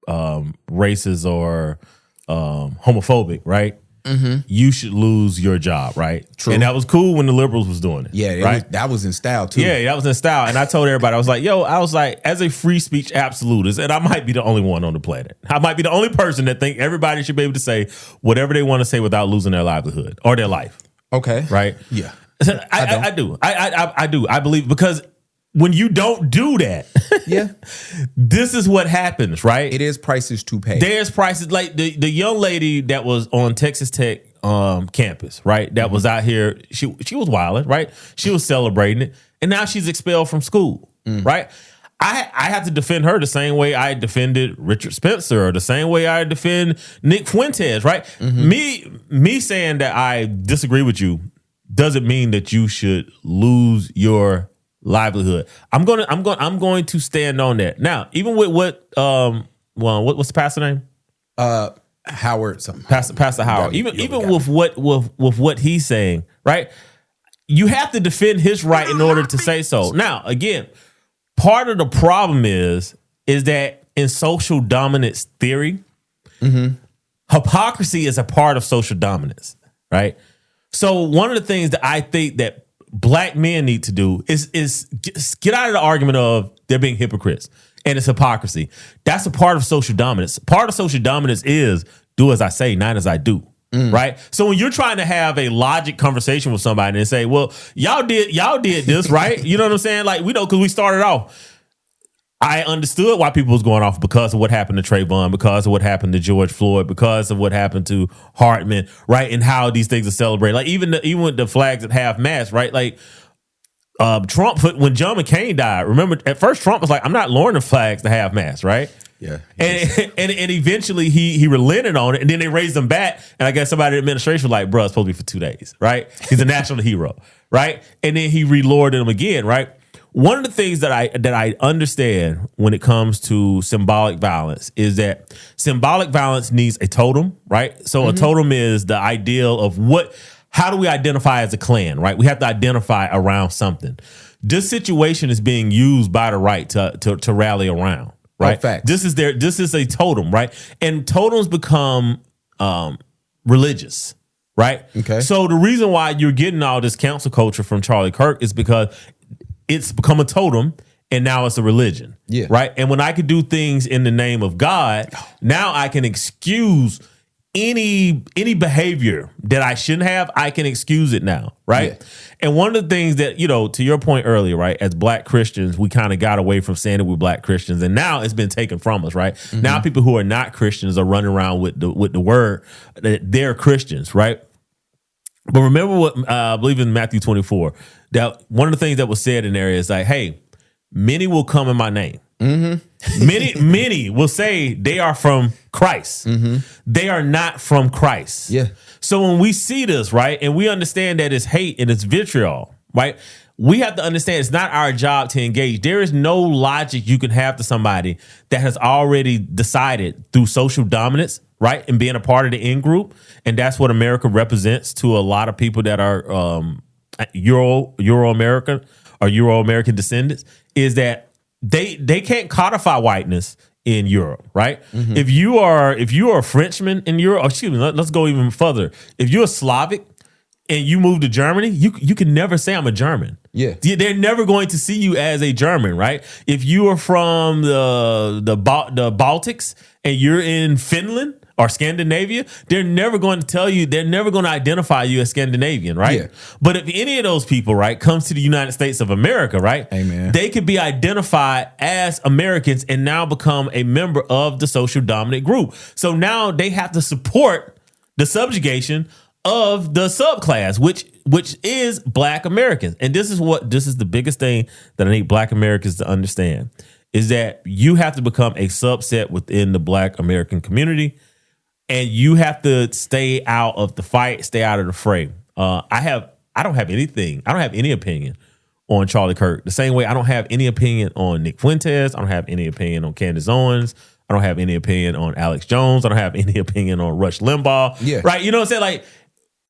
racist or homophobic, right? Mm-hmm. You should lose your job, right? True. And that was cool when the liberals was doing it. Yeah, right? that was in style too. Yeah, that was in style. And I told everybody, I was like, as a free speech absolutist, and I might be the only one on the planet. I might be the only person that think everybody should be able to say whatever they want to say without losing their livelihood or their life. Okay. Right? Yeah. I do. I believe because when you don't do that, this is what happens, right? It is prices to pay. There's prices like the young lady that was on Texas Tech campus, right? That was out here. She was wilding, right? She was celebrating it, and now she's expelled from school, right? I have to defend her the same way I defended Richard Spencer, or the same way I defend Nick Fuentes, right? Me saying that I disagree with you doesn't mean that you should lose your livelihood. I'm going to stand on that. Now, even with what's the pastor name? Howard something. Pastor Howard. Even with what he's saying, right? You have to defend his right in order to say so. Now, again, part of the problem is that in social dominance theory, hypocrisy is a part of social dominance, right? So one of the things that I think that black men need to do is get out of the argument of they're being hypocrites and it's hypocrisy. That's a part of social dominance. Part of social dominance is do as I say, not as I do. Right. So when you're trying to have a logic conversation with somebody and say, well, y'all did this, right? You know what I'm saying? Like, we know, because we started off. I understood why people was going off because of what happened to Trayvon, because of what happened to George Floyd, because of what happened to Hartman, right? And how these things are celebrated. Like even with the flags at half mast, right? Like Trump when John McCain died, remember at first Trump was like, I'm not lowering the flags to half mast, right? Yeah. And eventually he relented on it, and then they raised him back. And I guess somebody in the administration was like, bro, it's supposed to be for 2 days, right? He's a national hero, right? And then he reloaded him again, right? One of the things that I understand when it comes to symbolic violence is that symbolic violence needs a totem, right? So a totem is the ideal of how do we identify as a clan, right? We have to identify around something. This situation is being used by the right to rally around. Right. Oh, facts. This is a totem, right? And totems become religious, right? Okay. So the reason why you're getting all this cancel culture from Charlie Kirk is because it's become a totem and now it's a religion. Yeah. Right. And when I could do things in the name of God, now I can excuse any behavior that I shouldn't have. I can excuse it now, right? Yeah. And one of the things that, to your point earlier, right, as black Christians, we kind of got away from saying that we're black Christians, and now it's been taken from us, right? Now people who are not Christians are running around with the word that they're Christians, right? But remember what I believe in Matthew 24, that one of the things that was said in there is like, hey, many will come in my name. Many will say they are from Christ. They are not from Christ. Yeah. So when we see this, right, and we understand that it's hate and it's vitriol, right, we have to understand it's not our job to engage. There is no logic you can have to somebody that has already decided through social dominance, right, and being a part of the in group, and that's what America represents to a lot of people that are Euro-American or Euro-American descendants, is that they can't codify whiteness in Europe, right? If you are a Frenchman in Europe, excuse me, let's go even further. If you're a Slavic and you move to Germany, you can never say I'm a German. Yeah, they're never going to see you as a German, right? If you are from the Baltics and you're in Finland or Scandinavia, they're never going to tell you, they're never going to identify you as Scandinavian, right? Yeah. But if any of those people, right, comes to the United States of America, right, they could be identified as Americans and now become a member of the social dominant group. So now they have to support the subjugation of the subclass, which is Black Americans. And this is the biggest thing that I need Black Americans to understand, is that you have to become a subset within the Black American community. And you have to stay out of the fight, stay out of the fray. I don't have any opinion on Charlie Kirk. The same way I don't have any opinion on Nick Fuentes. I don't have any opinion on Candace Owens. I don't have any opinion on Alex Jones. I don't have any opinion on Rush Limbaugh. Yeah. Right? You know what I'm saying? Like,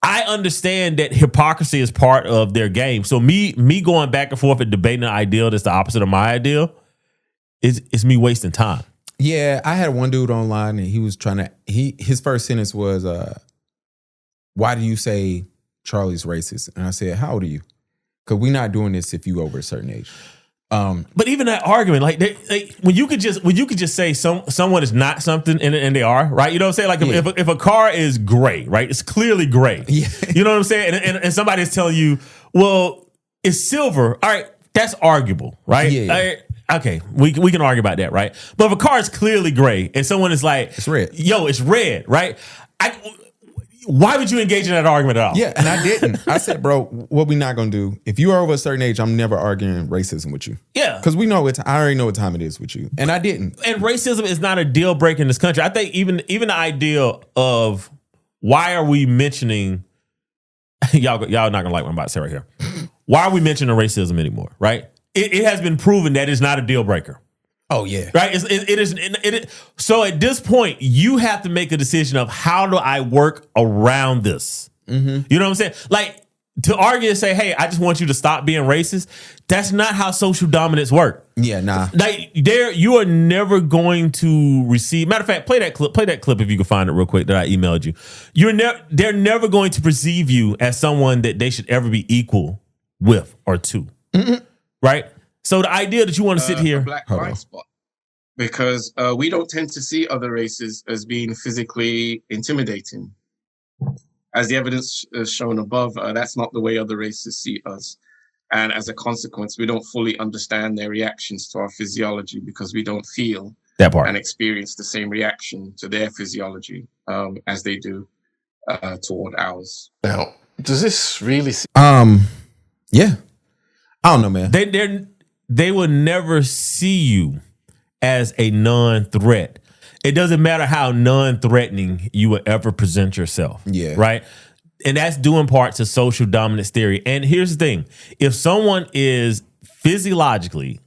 I understand that hypocrisy is part of their game. So me going back and forth and debating an ideal that's the opposite of my ideal is me wasting time. Yeah, I had one dude online and he was his first sentence was, why do you say Charlie's racist? And I said, how old are you? Because we're not doing this if you over a certain age. But even that argument, like when you could just say someone is not something and they are, right? You know what I'm saying? Like if a car is gray, right? It's clearly gray. Yeah. You know what I'm saying? And somebody is telling you, well, it's silver. All right. that's arguable, right? Yeah. Okay, we can argue about that, right? But if a car is clearly gray and someone is like, it's red. Yo, it's red, right? Why would you engage in that argument at all? Yeah, and I didn't. I said, bro, what we not gonna do? If you are over a certain age, I'm never arguing racism with you. Yeah, because we know I already know what time it is with you, and I didn't. And racism is not a deal breaker in this country. I think even the idea of why are we mentioning y'all not gonna like what I'm about to say right here. Why are we mentioning racism anymore? Right? It has been proven that it's not a deal breaker. Oh yeah, right. It is. So at this point, you have to make a decision of how do I work around this. Mm-hmm. You know what I'm saying? Like to argue and say, "Hey, I just want you to stop being racist." That's not how social dominance work. Yeah, nah. Like you are never going to receive. Matter of fact, play that clip if you can find it real quick that I emailed you. They're never going to perceive you as someone that they should ever be equal with or to. Mm-hmm. Right. So the idea that you want to sit here, a black blind spot, because we don't tend to see other races as being physically intimidating. As the evidence has shown above, that's not the way other races see us. And as a consequence, we don't fully understand their reactions to our physiology because we don't feel that part and experience the same reaction to their physiology as they do toward ours. Now, does this really? Yeah, I don't know, man. They will never see you as a non-threat. It doesn't matter how non-threatening you will ever present yourself. Yeah. Right? And that's due in part to social dominance theory. And here's the thing. If someone is physiologically,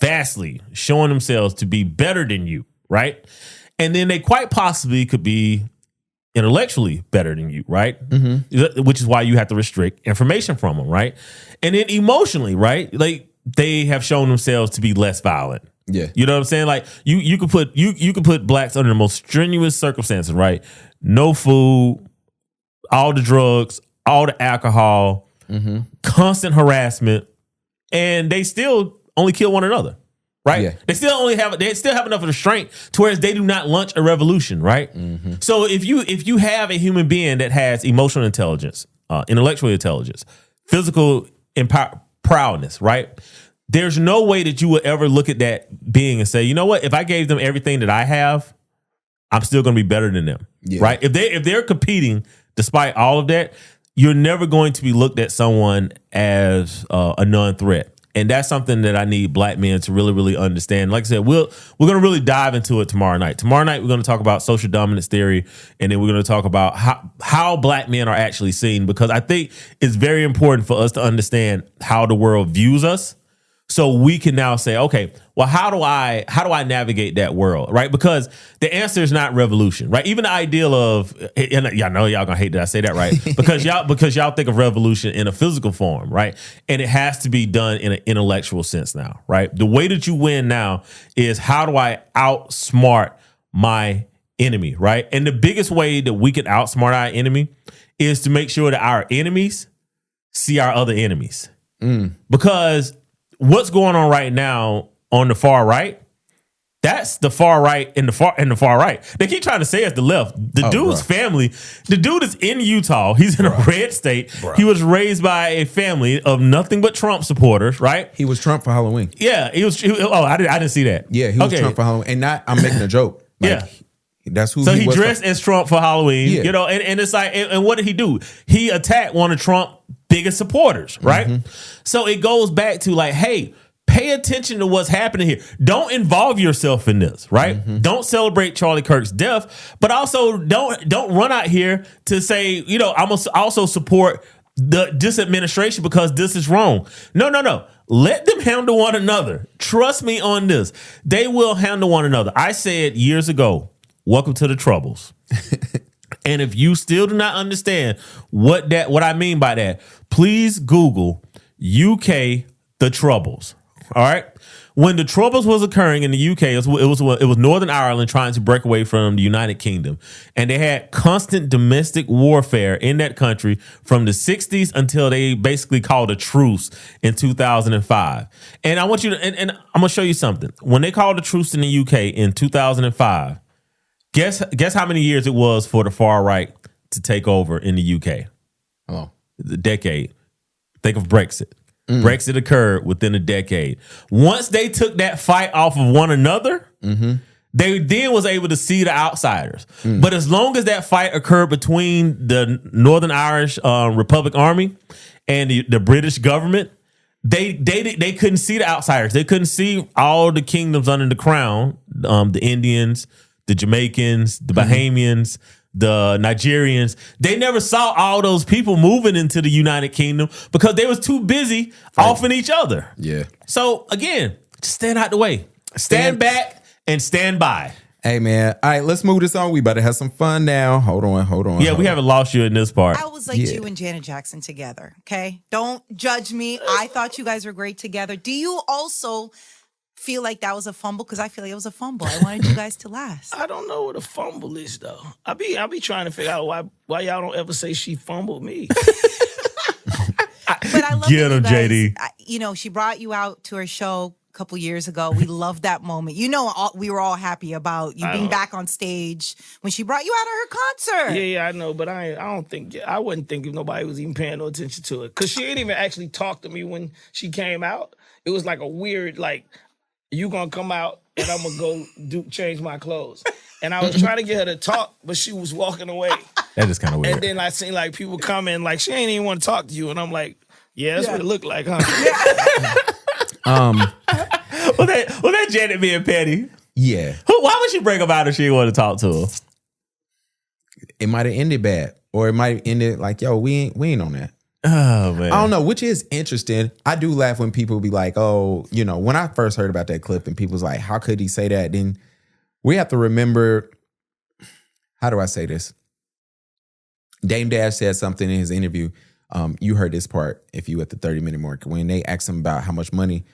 vastly showing themselves to be better than you, right? And then they quite possibly could be intellectually better than you, right? Mm-hmm. Which is why you have to restrict information from them, right? And then emotionally, right? Like they have shown themselves to be less violent. Yeah. You know what I'm saying? Like you could put blacks under the most strenuous circumstances, right? No food, all the drugs, all the alcohol, constant harassment, and they still only kill one another. Right? Yeah. They still have enough of the strength to whereas they do not launch a revolution, right? Mm-hmm. So if you have a human being that has emotional intelligence, intellectual intelligence, physical prowess, right? There's no way that you would ever look at that being and say, you know what? If I gave them everything that I have, I'm still going to be better than them, right? If they're competing despite all of that, you're never going to be looked at someone as a non-threat. And that's something that I need black men to really, really understand. Like I said, we're going to really dive into it tomorrow night. Tomorrow night, we're going to talk about social dominance theory, and then we're going to talk about how black men are actually seen, because I think it's very important for us to understand how the world views us, so we can now say, okay, well, how do I navigate that world, right? Because the answer is not revolution, right? Even the ideal of, and y'all know y'all gonna hate that I say that, right? because y'all think of revolution in a physical form, right? And it has to be done in an intellectual sense now, right? The way that you win now is how do I outsmart my enemy, right? And the biggest way that we can outsmart our enemy is to make sure that our enemies see our other enemies, because what's going on right now on the far right, that's the far right and the far right. They keep trying to say it's the left. The dude's family, the dude is in Utah. He's in a red state. He was raised by a family of nothing but Trump supporters, right? He was Trump for Halloween. Yeah, I didn't see that. Yeah, he was Trump for Halloween. And not, I'm making a joke. Yeah. That's who so he was. So he dressed as Trump for Halloween, you know, and it's like, and what did he do? He attacked one of Trump's biggest supporters, right? Mm-hmm. So it goes back to like, hey, pay attention to what's happening here. Don't involve yourself in this, right? Mm-hmm. Don't celebrate Charlie Kirk's death, but also don't run out here to say, you know, I must also support this administration because this is wrong. No. Let them handle one another. Trust me on this. They will handle one another. I said years ago, welcome to the Troubles. And if you still do not understand what I mean by that, please Google UK the Troubles. All right. When the Troubles was occurring in the UK, it was Northern Ireland trying to break away from the United Kingdom, and they had constant domestic warfare in that country from the 60s until they basically called a truce in 2005. And I want you to, and I'm gonna show you something. When they called a truce in the UK in 2005. Guess how many years it was for the far right to take over in the UK? Oh, the decade. Think of Brexit. Brexit occurred within a decade. Once they took that fight off of one another, they then was able to see the outsiders. But as long as that fight occurred between the Northern Irish Republic Army and the British government, they couldn't see the outsiders. They couldn't see all the kingdoms under the crown, the Indians, the Jamaicans, the Bahamians, the Nigerians. They never saw all those people moving into the United Kingdom because they was too busy offing each other. Yeah. So again, just stand out the way. Stand back and stand by. Hey, man. All right, let's move this on. We better have some fun now. Hold on. Yeah, we haven't lost you in this part. I was like you and Janet Jackson together, okay? Don't judge me. I thought you guys were great together. Do you also feel like that was a fumble? Because I feel like it was a fumble. I wanted you guys to last. I don't know what a fumble is, though. I be trying to figure out why y'all don't ever say she fumbled me. But I love Get that him, you guys, JD. She brought you out to her show a couple years ago. We loved that moment. We were all happy about you being back on stage when she brought you out of her concert. Yeah, I know, but I wouldn't think if nobody was even paying no attention to it. Because she didn't even actually talk to me when she came out. It was like a weird, you gonna come out and I'm gonna go change my clothes. And I was trying to get her to talk, but she was walking away. That is kind of weird. And then I seen people coming she ain't even want to talk to you. And I'm like, yeah, that's what it looked like, huh? Was that Janet being petty? Yeah. Why would she bring him out if she didn't want to talk to him? It might have ended bad. Or it might have ended yo, we ain't on that. Oh, man. I don't know, which is interesting. I do laugh when people be like, oh, when I first heard about that clip and people was like, how could he say that? Then we have to remember, how do I say this? Dame Dash said something in his interview. You heard this part if you at the 30-minute mark. When they asked him about how much money,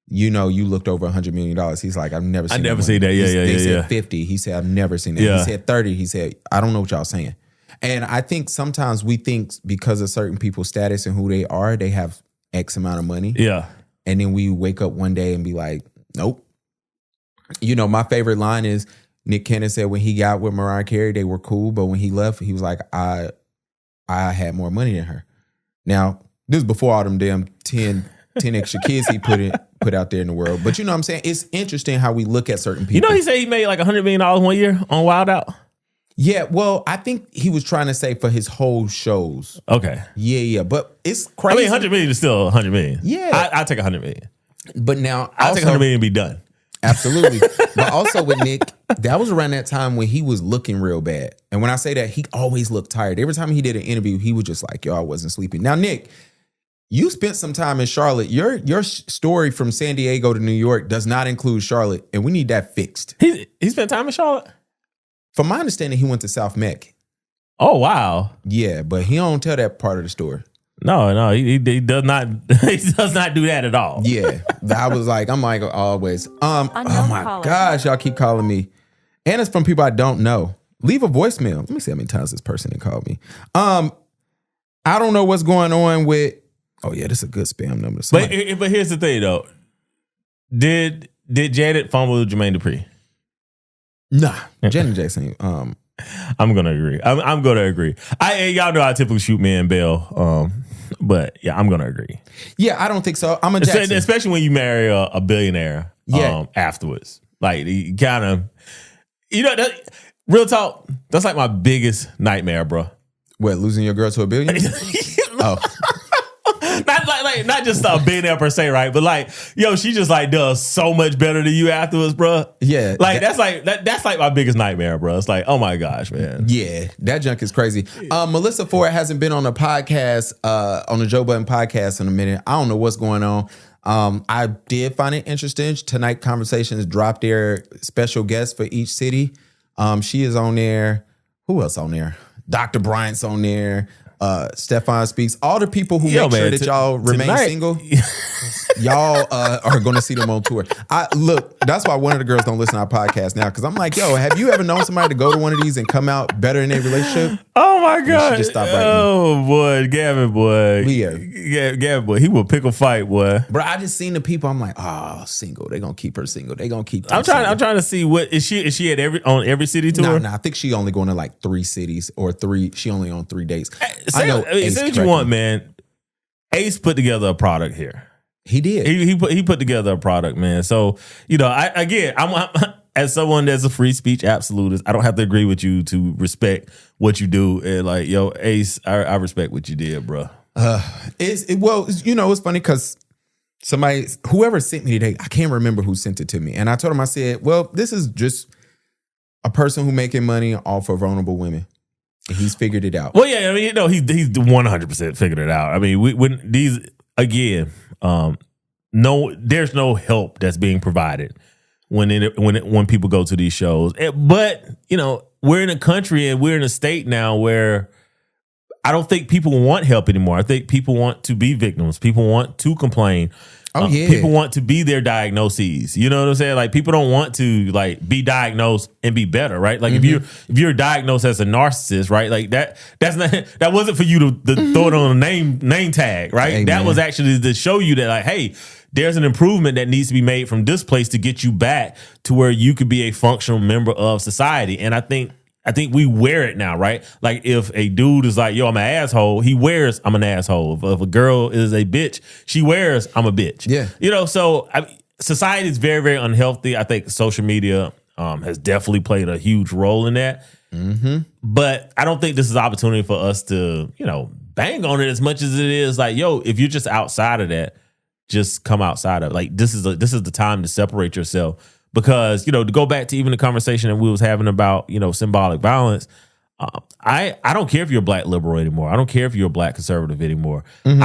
you looked over $100 million. He's like, I've never seen that. I never seen that. They said 50. He said, I've never seen that. Yeah. He said 30. He said, I don't know what y'all saying. And I think sometimes we think because of certain people's status and who they are, they have X amount of money. Yeah. And then we wake up one day and be like, nope. My favorite line is Nick Cannon said when he got with Mariah Carey, they were cool. But when he left, he was like, I had more money than her. Now, this is before all them damn 10 extra kids he put out there in the world. But you know what I'm saying? It's interesting how we look at certain people. He said he made like $100 million 1 year on Wild Out? Yeah, well, I think he was trying to say for his whole shows. Okay. Yeah, but it's crazy. $100 million is still $100 million. Yeah. I'll take $100 million. But now I'll take $100 million and be done. Absolutely. But also with Nick, that was around that time when he was looking real bad. And when I say that, he always looked tired. Every time he did an interview, he was just like, yo, I wasn't sleeping. Now, Nick, you spent some time in Charlotte. Your story from San Diego to New York does not include Charlotte, and we need that fixed. He spent time in Charlotte? From my understanding, he went to South Mech. Oh, wow. Yeah, but he don't tell that part of the story. No, he does not. He does not do that at all. Yeah, I'm like always. Oh my gosh, y'all keep calling me, and it's from people I don't know. Leave a voicemail. Let me see how many times this person had called me. I don't know what's going on with. Oh yeah, this is a good spam number. But here's the thing though. Did Janet fumble Jermaine Dupri? Nah, Janet Jackson. I'm gonna agree. I'm gonna agree. Y'all know I typically shoot man bail. But yeah, I'm gonna agree. Yeah, I don't think so. I'm a Jackson. Especially when you marry a billionaire. Yeah. Afterwards, like you kind of, real talk. That's like my biggest nightmare, bro. What, losing your girl to a billionaire? Oh. Not just a billionaire per se, right? But she just does so much better than you afterwards, bro. Yeah, that's like my biggest nightmare, bro. It's like, oh my gosh, man. Yeah, that junk is crazy. Melissa Ford hasn't been on a podcast, on the Joe Budden podcast in a minute. I don't know what's going on. I did find it interesting. Tonight Conversations dropped their special guests for each city. She is on there. Who else on there? Dr. Bryant's on there. Stefan Speaks. All the people who make sure that y'all remain single, y'all are going to see them on tour. Look, that's why one of the girls don't listen to our podcast now, because I'm like, yo, have you ever known somebody to go to one of these and come out better in their relationship? Oh my God. Just stop writing. Oh boy, Gavin boy. Yeah. Gavin boy, he will pick a fight, boy. Bro, I just seen the people, I'm like, oh, single. They going to keep her single. They going to keep I'm trying to see what is she at on every city tour? No, I think she only going to like 3 cities or 3. She only on 3 dates. Say what you want, man. Ace put together a product here. He did. He put together a product, man. So, I'm as someone that's a free speech absolutist, I don't have to agree with you to respect what you do. And like, yo, Ace, I respect what you did, bro. It's funny because whoever sent me today, I can't remember who sent it to me. And I told him, I said, well, this is just a person who making money off of vulnerable women. And he's figured it out. Well, yeah, I mean, he's 100% figured it out. I mean, there's no help that's being provided when people go to these shows. But, we're in a country and we're in a state now where I don't think people want help anymore. I think people want to be victims. People want to complain. People want to be their diagnoses. You know what I'm saying? Like, people don't want to like be diagnosed and be better, right? Like if you're diagnosed as a narcissist, right? Like that wasn't for you to throw it on a name tag, right? Amen. That was actually to show you that, like, hey, there's an improvement that needs to be made from this place to get you back to where you could be a functional member of society. And I think we wear it now, right? Like if a dude is like, yo, I'm an asshole, he wears, I'm an asshole. If a girl is a bitch, she wears, I'm a bitch. Yeah. So society is very, very unhealthy. I think social media has definitely played a huge role in that. Mm-hmm. But I don't think this is an opportunity for us to, bang on it as much as it is like, yo, if you're just outside of that, just come outside of it. Like this is the time to separate yourself. Because, to go back to even the conversation that we was having about, symbolic violence, I don't care if you're a black liberal anymore. I don't care if you're a black conservative anymore. Mm-hmm.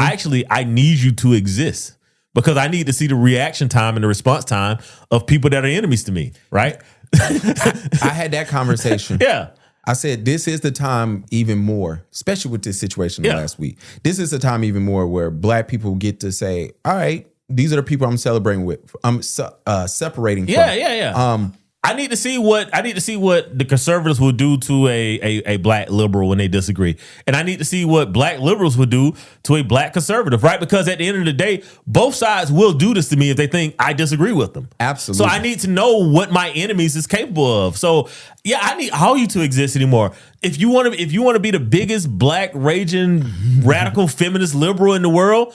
I need you to exist because I need to see the reaction time and the response time of people that are enemies to me, right? I had that conversation. Yeah. I said, this is the time even more, especially with this situation last week. This is the time even more where black people get to say, all right, these are the people I'm celebrating with. I'm separating from. Yeah. I need to see what the conservatives will do to a black liberal when they disagree. And I need to see what black liberals would do to a black conservative, right? Because at the end of the day, both sides will do this to me if they think I disagree with them. Absolutely. So I need to know what my enemies is capable of. So yeah, I need all you to exist anymore. If you want to be the biggest black raging radical feminist liberal in the world,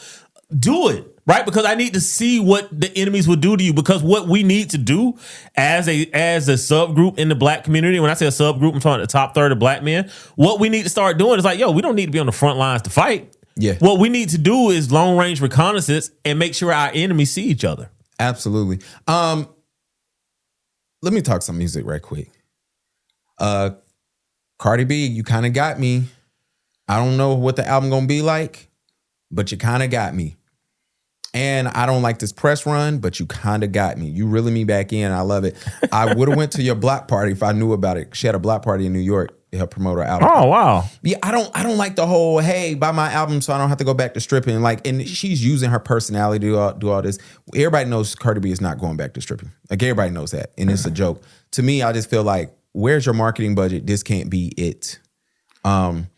do it. Right? Because I need to see what the enemies will do to you. Because what we need to do as a subgroup in the black community, when I say a subgroup, I'm talking the top third of black men, what we need to start doing is like, yo, we don't need to be on the front lines to fight. Yeah. What we need to do is long range reconnaissance and make sure our enemies see each other. Absolutely. Let me talk some music right quick. Cardi B, you kind of got me. I don't know what the album gonna be like, but you kind of got me. And I don't like this press run, but you kind of got me. You reeling me back in. I love it. I would have went to your block party if I knew about it. She had a block party in New York to help promote her album. Oh, wow. Yeah, I don't like the whole, hey, buy my album so I don't have to go back to stripping. Like, and she's using her personality to do all this. Everybody knows Cardi B is not going back to stripping. Like, everybody knows that. And it's a joke. To me, I just feel like, where's your marketing budget? This can't be it. And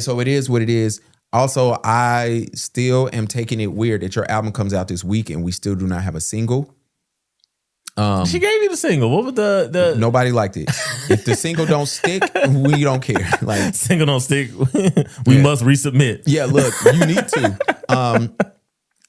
so it is what it is. Also, I still am taking it weird that your album comes out this week and we still do not have a single. She gave you the single. What was the Nobody liked it. If the single don't stick, we don't care. Like, single don't stick, we must resubmit. Yeah, look, you need to.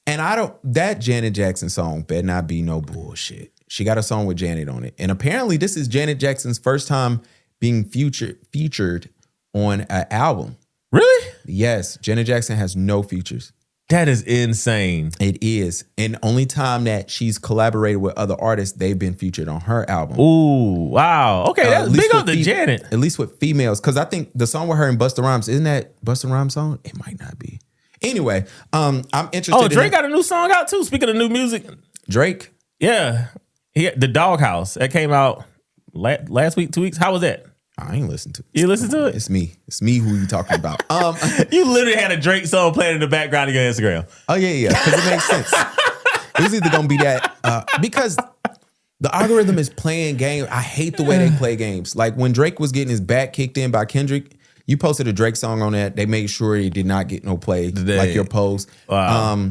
And that Janet Jackson song better not be no bullshit. She got a song with Janet on it. And apparently this is Janet Jackson's first time being featured on an album. Really? Yes. Janet Jackson has no features. That is insane. It is. And the only time that she's collaborated with other artists, they've been featured on her album. Ooh, wow. Okay, that's big up to Janet. At least with females. Because I think the song with her and Busta Rhymes, isn't that Busta Rhymes song? It might not be. Anyway, I'm interested in... Oh, Drake got a new song out too, speaking of new music. Drake? Yeah. The Doghouse. That came out last week, 2 weeks. How was that? I ain't listened to it. You listened to it? It's me. It's me who you talking about. You literally had a Drake song playing in the background of your Instagram. Oh, yeah. Because it makes sense. It was either going to be that. Because the algorithm is playing games. I hate the way they play games. Like when Drake was getting his back kicked in by Kendrick, you posted a Drake song on that. They made sure he did not get no play like your post. Wow.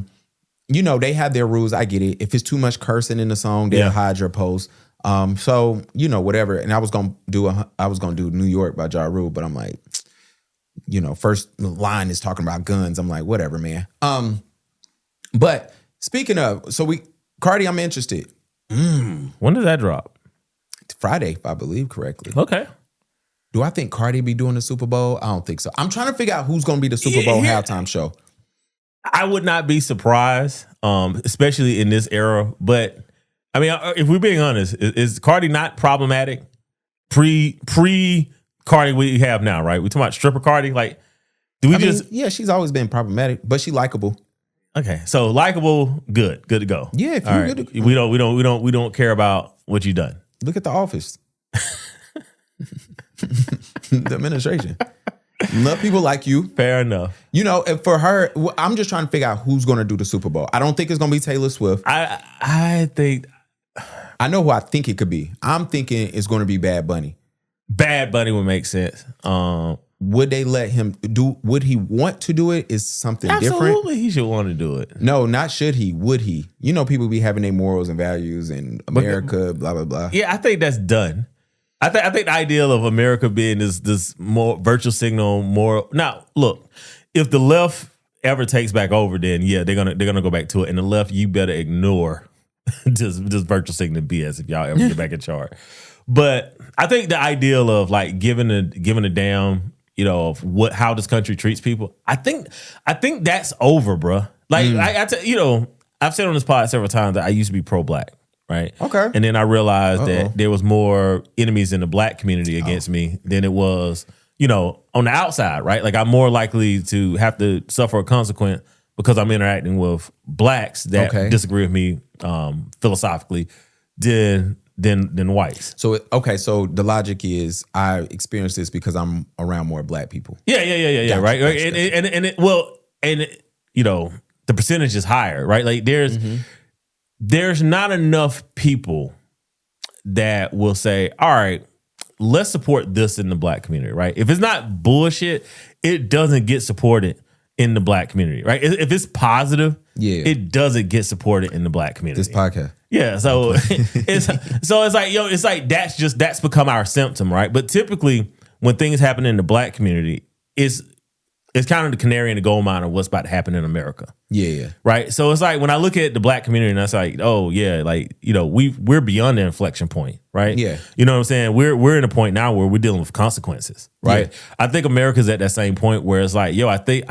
They have their rules. I get it. If it's too much cursing in the song, they'll hide your post. So whatever. And I was gonna do New York by Ja Rule, but I'm like, first line is talking about guns. I'm like, whatever, man. But Speaking of, Cardi, I'm interested. When does that drop? Friday, if I believe correctly. Okay. Do I think Cardi be doing the Super Bowl? I don't think so. I'm trying to figure out who's going to be the Super Bowl halftime show. I would not be surprised, especially in this era. But I mean, if we're being honest, is Cardi not problematic? Pre Cardi we have now, right? We talking about stripper Cardi. Like, do we yeah, she's always been problematic, but she likable. Okay, so likable, good to go. Yeah, if all you're right. good. We don't care about what you done. Look at The Office. The administration. Love people like you. Fair enough. You know, and for her, I'm just trying to figure out who's going to do the Super Bowl. I don't think it's going to be Taylor Swift. I think I know who I think it could be. I'm thinking it's going to be Bad Bunny. Bad Bunny would make sense. Would they let him do? Would he want to do it? Is something different? Absolutely, he should want to do it. No, not should he. Would he? You know, people be having their morals and values in America. Blah blah blah. Yeah, I think that's done. I think the ideal of America being this more virtual signal, more. Now, look, if the left ever takes back over, then yeah, they're gonna go back to it. And the left, you better ignore this virtual signal BS if y'all ever get back in charge. But I think the ideal of like giving a damn, you know, of how this country treats people, I think that's over, bruh. Like you know, I've said on this pod several times that I used to be pro-black. Right. Okay. And then I realized that there was more enemies in the black community against me than it was, you know, on the outside. Right. Like I'm more likely to have to suffer a consequence because I'm interacting with blacks that disagree with me philosophically than whites. So so the logic is I experience this because I'm around more black people. Yeah. Gotcha, Right. Gotcha. And you know, the percentage is higher. Right. Like there's not enough people that will say, all right, let's support this in the black community, right? If it's not bullshit, it doesn't get supported in the black community, right? If it's positive, it doesn't get supported in the black community. This podcast. Yeah, so it's like that's become our symptom, right? But typically when things happen in the black community, it's kind of the canary in the gold mine of what's about to happen in America. Yeah. Right. So it's like when I look at the black community and it's like, oh yeah, like, you know, we're beyond the inflection point, right? Yeah. You know what I'm saying? We're in a point now where we're dealing with consequences, right? Yeah. I think America's at that same point where it's like, yo, I think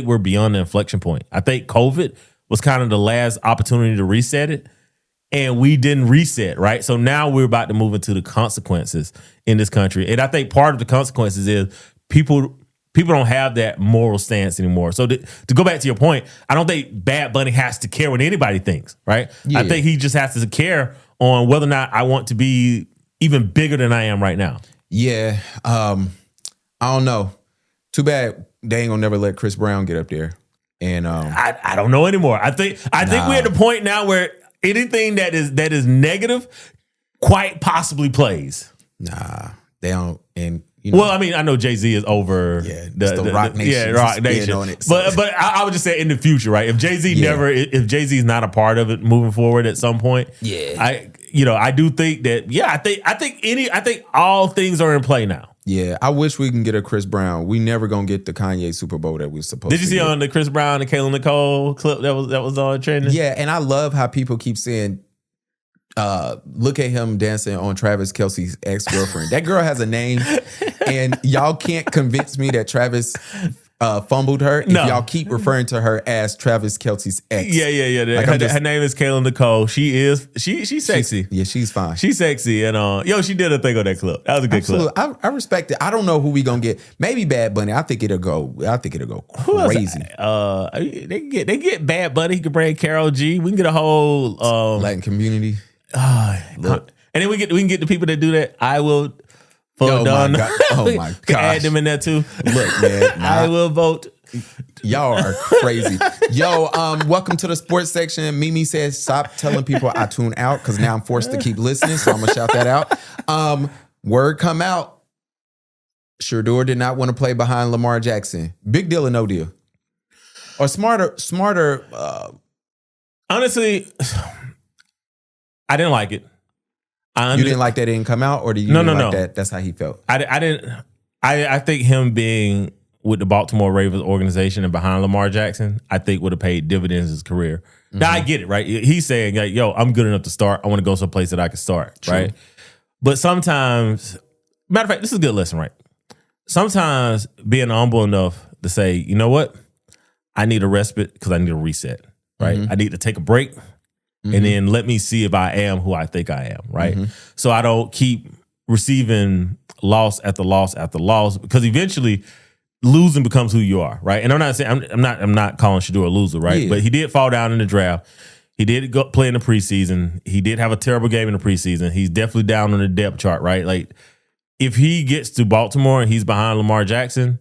we're beyond the inflection point. I think COVID was kind of the last opportunity to reset it. And we didn't reset, right? So now we're about to move into the consequences in this country. And I think part of the consequences is people don't have that moral stance anymore. So to go back to your point, I don't think Bad Bunny has to care what anybody thinks, right? Yeah. I think he just has to care on whether or not I want to be even bigger than I am right now. Yeah. I don't know. Too bad they ain't gonna never let Chris Brown get up there. And I don't know anymore. I think we're at the point now where anything that is negative quite possibly plays. Nah, they don't. And you know, well, I mean, I know Jay-Z is over the Roc-Nation. Yeah, Roc-Nation. On it, so. But I would just say in the future, right? If Jay-Z if Jay-Z's not a part of it moving forward at some point, I do think that. Yeah, I think all things are in play now. Yeah, I wish we can get a Chris Brown. We never gonna get the Kanye Super Bowl that we're supposed to. Did you see on the Chris Brown and Kayla Nicole clip that was on trending? Yeah, and I love how people keep saying, look at him dancing on Travis Kelce's ex-girlfriend. That girl has a name, and y'all can't convince me that Travis fumbled her if y'all keep referring to her as Travis Kelce's ex. Yeah. Like her name is Kayla Nicole. She's sexy. She's fine. She's sexy, and she did a thing on that clip. That was a good clip. I respect it. I don't know who we gonna get. Maybe Bad Bunny. I think it'll go crazy. They get Bad Bunny. He could bring Karol G. We can get a whole Latin community. Look. And then we can get the people that do that. I will vote Oh my god! Add them in there too. Look, man, I will vote. Y'all are crazy. Yo, welcome to the sports section. Mimi says, stop telling people I tune out because now I'm forced to keep listening. So I'm gonna shout that out. Word come out. Shedeur did not want to play behind Lamar Jackson. Big deal or no deal? Or smarter. Honestly, I didn't like it. You didn't like that it didn't come out, or did you like that? That's how he felt. I didn't. I think him being with the Baltimore Ravens organization and behind Lamar Jackson, I think would have paid dividends in his career. Now I get it, right? He's saying, like, yo, I'm good enough to start. I want to go someplace that I can start, right? But sometimes, matter of fact, this is a good lesson, right? Sometimes being humble enough to say, you know what? I need a respite because I need a reset, right? I need to take a break and then let me see if I am who I think I am, right? So I don't keep receiving loss after loss after loss, because eventually losing becomes who you are, right? And I'm not saying I'm not calling Shador a loser, right? Yeah. But he did fall down in the draft. He did go play in the preseason. He did have a terrible game in the preseason. He's definitely down on the depth chart, right? Like, if he gets to Baltimore and he's behind Lamar Jackson,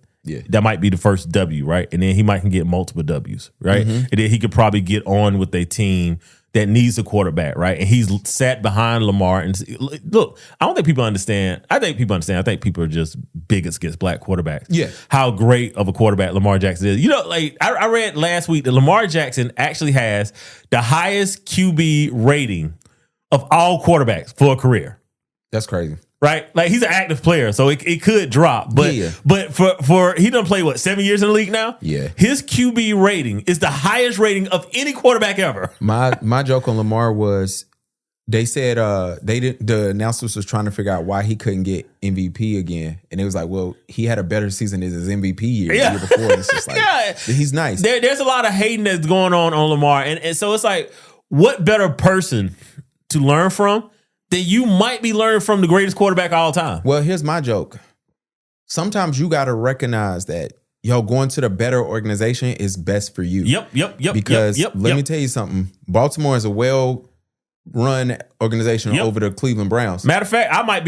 that might be the first W, right? And then he might can get multiple W's, right? And then he could probably get on with a team that needs a quarterback, right? And he's sat behind Lamar. And look, I don't think people understand. I think people understand. I think people are just bigots against black quarterbacks. Yeah. How great of a quarterback Lamar Jackson is. You know, like I read last week that Lamar Jackson actually has the highest QB rating of all quarterbacks for a career. That's crazy. Right? Like, he's an active player, so it could drop. But for he done played, what, 7 years in the league now? Yeah. His QB rating is the highest rating of any quarterback ever. My joke on Lamar was, they said the announcers was trying to figure out why he couldn't get MVP again. And it was like, well, he had a better season as his MVP year the year before. And it's just like, he's nice. There's a lot of hating that's going on Lamar. And so it's like, what better person to learn from that you might be learning from the greatest quarterback of all time? Well, here's my joke. Sometimes you got to recognize that, going to the better organization is best for you. Yep. Because let me tell you something. Baltimore is a well-run organization over the Cleveland Browns. Matter of fact, I might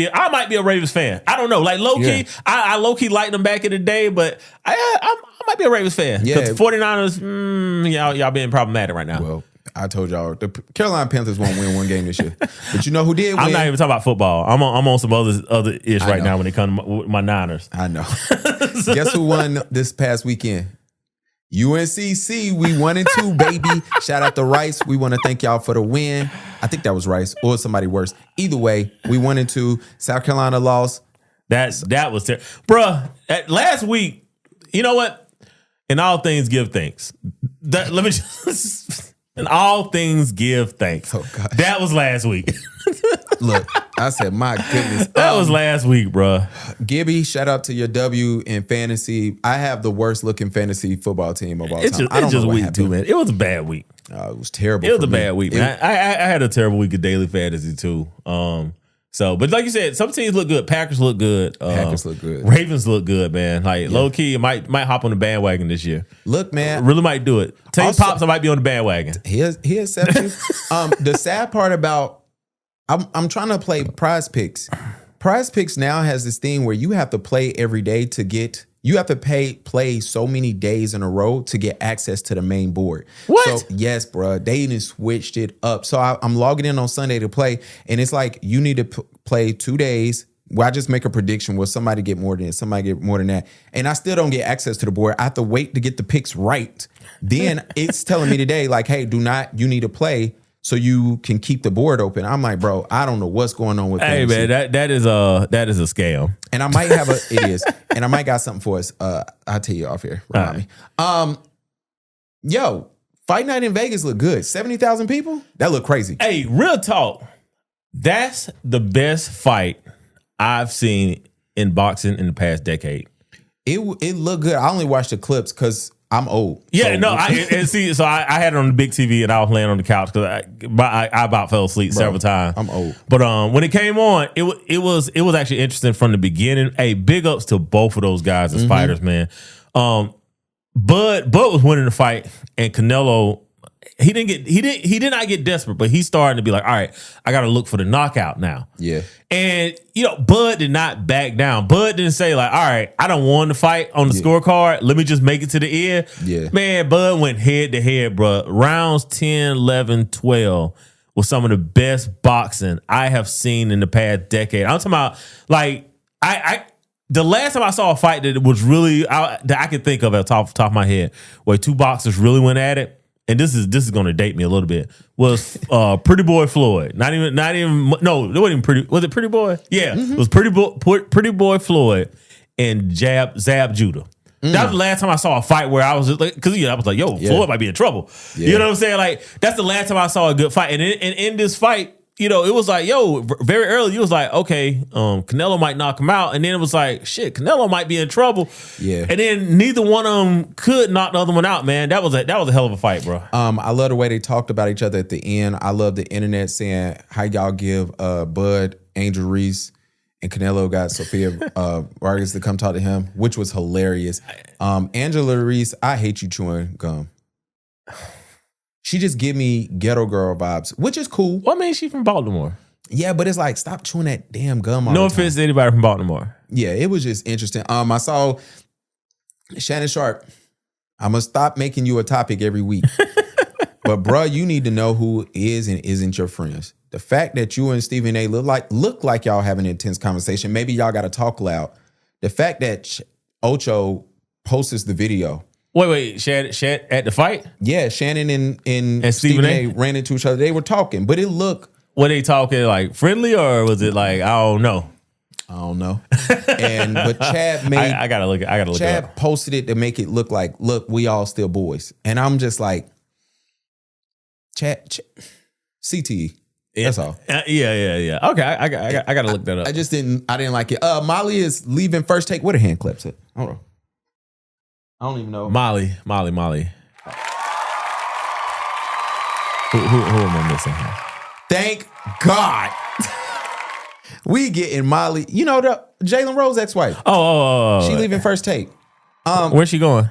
be a Ravens fan. I don't know. Like, low-key, I low-key liked them back in the day, but I might be a Ravens fan. Because the 49ers, y'all being problematic right now. Well, I told y'all the Carolina Panthers won't win one game this year. But you know who did win? I'm not even talking about football. I'm on some other ish right now when it comes to my Niners. I know. Guess who won this past weekend? UNCC. We 1-2, baby. Shout out to Rice. We want to thank y'all for the win. I think that was Rice or somebody worse. Either way, we 1-2. South Carolina lost. That was terrible. Bruh, last week, you know what? In all things, give thanks. Let me just... In all things, give thanks. Oh, God. That was last week. Look, I said, my goodness. That was last week, bruh. Gibby, shout out to your W in fantasy. I have the worst looking fantasy football team of all time. It's just week 2, man. It was a bad week. It was terrible. It was a bad week, man. I had a terrible week of daily fantasy too. But like you said, some teams look good. Packers look good. Packers look good. Ravens look good, man. Like, low key, might hop on the bandwagon this year. Look, man, really might do it. Tell your pops I might be on the bandwagon. He'll accept you. The sad part about I'm trying to play Prize Picks. Prize Picks now has this thing where you have to play every day to get. You have to play so many days in a row to get access to the main board. What? So, yes, bro. They even switched it up. So I'm logging in on Sunday to play, and it's like you need to play 2 days. Well, I just make a prediction. Will somebody get more than this? Somebody get more than that? And I still don't get access to the board. I have to wait to get the picks right. Then it's telling me today, like, hey, you need to play so you can keep the board open. I'm like, bro, I don't know what's going on with fantasy. Hey, man, that is a scam. And I might have it is. And I might got something for us. I'll tell you off here. Remind me. Yo, Fight Night in Vegas look good. 70,000 people? That look crazy. Hey, real talk. That's the best fight I've seen in boxing in the past decade. It looked good. I only watched the clips because I'm old. Yeah, so. I had it on the big TV and I was laying on the couch because I about fell asleep several times. I'm old. But when it came on, it was actually interesting from the beginning. Hey, big ups to both of those guys as fighters, man. Bud was winning the fight, and Canelo, he did not get desperate, but he's starting to be like, all right, I got to look for the knockout now. Yeah. And, Bud did not back down. Bud didn't say like, all right, I don't want to fight on the scorecard. Let me just make it to the end. Yeah. Man, Bud went head to head, bro. Rounds 10, 11, 12 was some of the best boxing I have seen in the past decade. I'm talking about like, the last time I saw a fight that was really, that I could think of at the top of my head, where two boxers really went at it, and this is going to date me a little bit, was Pretty Boy Floyd. Not even. No, it wasn't even Pretty. Was it Pretty Boy? Yeah, it was Pretty Boy Floyd and Zab Judah. That was the last time I saw a fight where I was just like, because I was like, yo, Floyd might be in trouble. Yeah. You know what I'm saying? Like, that's the last time I saw a good fight. And in this fight, it was like, yo, very early, you was like, okay, Canelo might knock him out. And then it was like, shit, Canelo might be in trouble. Yeah. And then neither one of them could knock the other one out, man. That was a hell of a fight, bro. I love the way they talked about each other at the end. I love the internet saying how y'all give Bud, Angel Reese, and Canelo got Sophia Vargas to come talk to him, which was hilarious. Angela Reese, I hate you chewing gum. She just give me ghetto girl vibes, which is cool. What means she from Baltimore? Yeah, but it's like, stop chewing that damn gum all No the time. offense to anybody from Baltimore. Yeah, it was just interesting. I saw Shannon Sharp. I'm gonna stop making you a topic every week. But bruh, you need to know who is and isn't your friends. The fact that you and Stephen A look like y'all have an intense conversation. Maybe y'all gotta talk loud. The fact that Ocho posts the video. Wait, Shannon at the fight? Yeah, Shannon and Stephen A ran into each other. They were talking, but it looked. Were they talking like friendly or was it like, I don't know? But Chad made. I gotta look. Chad it up. posted it to make it look like, look, we all still boys, and I'm just like, Chad CTE. That's all. Yeah. Okay, I gotta look that up. I didn't like it. Molly is leaving first take. What a hand clips it. Hold on. I don't even know. Molly. Who am I missing here? Thank God. We getting Molly. You know the Jalen Rose ex-wife. Oh. She leaving first take. Where's she going?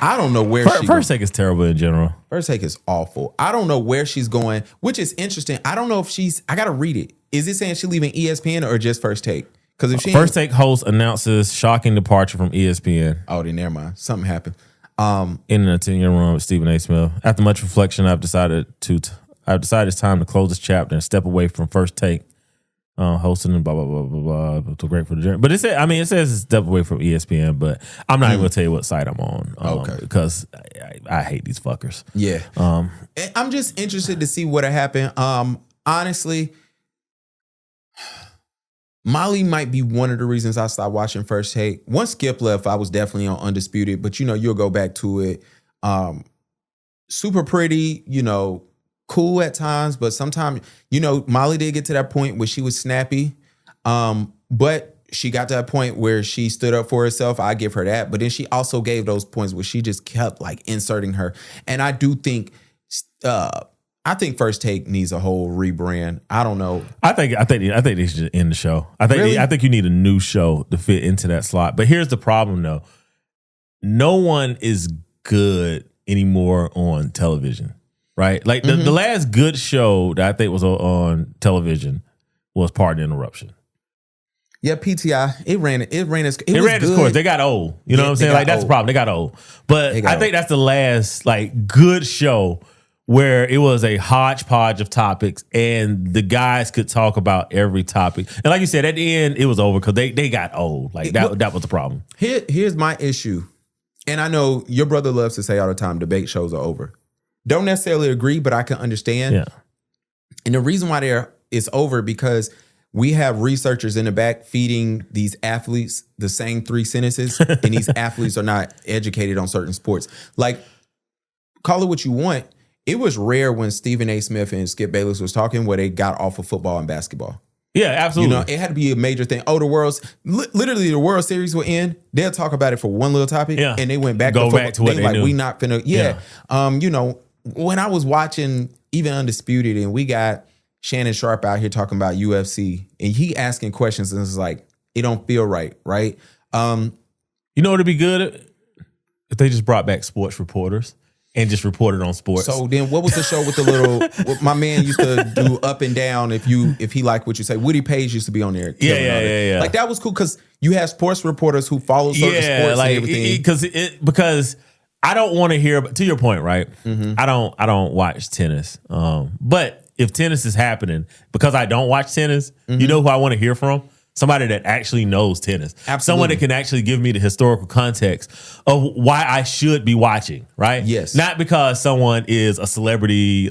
I don't know where she's First take is terrible in general. First take is awful. I don't know where she's going, which is interesting. I don't know if I gotta read it. Is it saying she leaving ESPN or just first take? Because if she First take host announces shocking departure from ESPN. Oh, then never mind. Something happened. In a 10-year run with Stephen A. Smith. After much reflection, I've decided it's time to close this chapter and step away from first take. Hosting and blah blah blah blah blah. So great for the journey. But it says step away from ESPN, but I'm not even gonna tell you what site I'm on. Okay. Because I hate these fuckers. Yeah. I'm just interested to see what'll happen. Honestly, Molly might be one of the reasons I stopped watching First Take. Once Skip left, I was definitely on Undisputed, but you'll go back to it. Super pretty, cool at times, but sometimes, Molly did get to that point where she was snappy. But she got to that point where she stood up for herself. I give her that. But then she also gave those points where she just kept inserting her. And I do think First Take needs a whole rebrand. I don't know. I think they should end the show. I think you need a new show to fit into that slot. But here's the problem though. No one is good anymore on television. Right? Like the last good show that I think was on television was Pardon the Interruption. Yeah, PTI. It ran its course. They got old. You know what I'm saying? Like that's the problem. They got old. But I think that's the last good show where it was a hodgepodge of topics and the guys could talk about every topic. And like you said, at the end, it was over because they got old. That was the problem. Here's my issue. And I know your brother loves to say all the time, debate shows are over. Don't necessarily agree, but I can understand. Yeah. And the reason why it's over because we have researchers in the back feeding these athletes the same 3 sentences, and these athletes are not educated on certain sports. Call it what you want. It was rare when Stephen A. Smith and Skip Bayless was talking where they got off of football and basketball. Yeah, absolutely. It had to be a major thing. Oh, literally the World Series will end. They'll talk about it for one little topic, and they went back to football. Back to what they knew. We not finna. Yeah. When I was watching even Undisputed and we got Shannon Sharp out here talking about UFC and he asking questions and it's like, it don't feel right, right? It'd be good if they just brought back sports reporters and just reported on sports. So then what was the show with the little, what my man used to do up and down if he liked what you say. Woody Page used to be on there. Yeah. Like that was cool because you have sports reporters who follow certain sports and everything. Because I don't want to hear, to your point, right? Mm-hmm. I don't watch tennis. But if tennis is happening, because I don't watch tennis, you know who I want to hear from? Somebody that actually knows tennis. Absolutely. Someone that can actually give me the historical context of why I should be watching, right? Yes. Not because someone is a celebrity,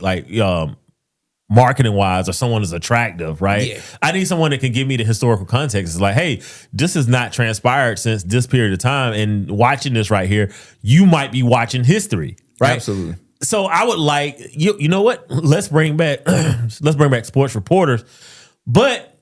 marketing wise, or someone is attractive, right? Yeah. I need someone that can give me the historical context. It's like, hey, this has not transpired since this period of time, and watching this right here, you might be watching history, right? Absolutely. So I would like you know what? Let's bring back sports reporters, but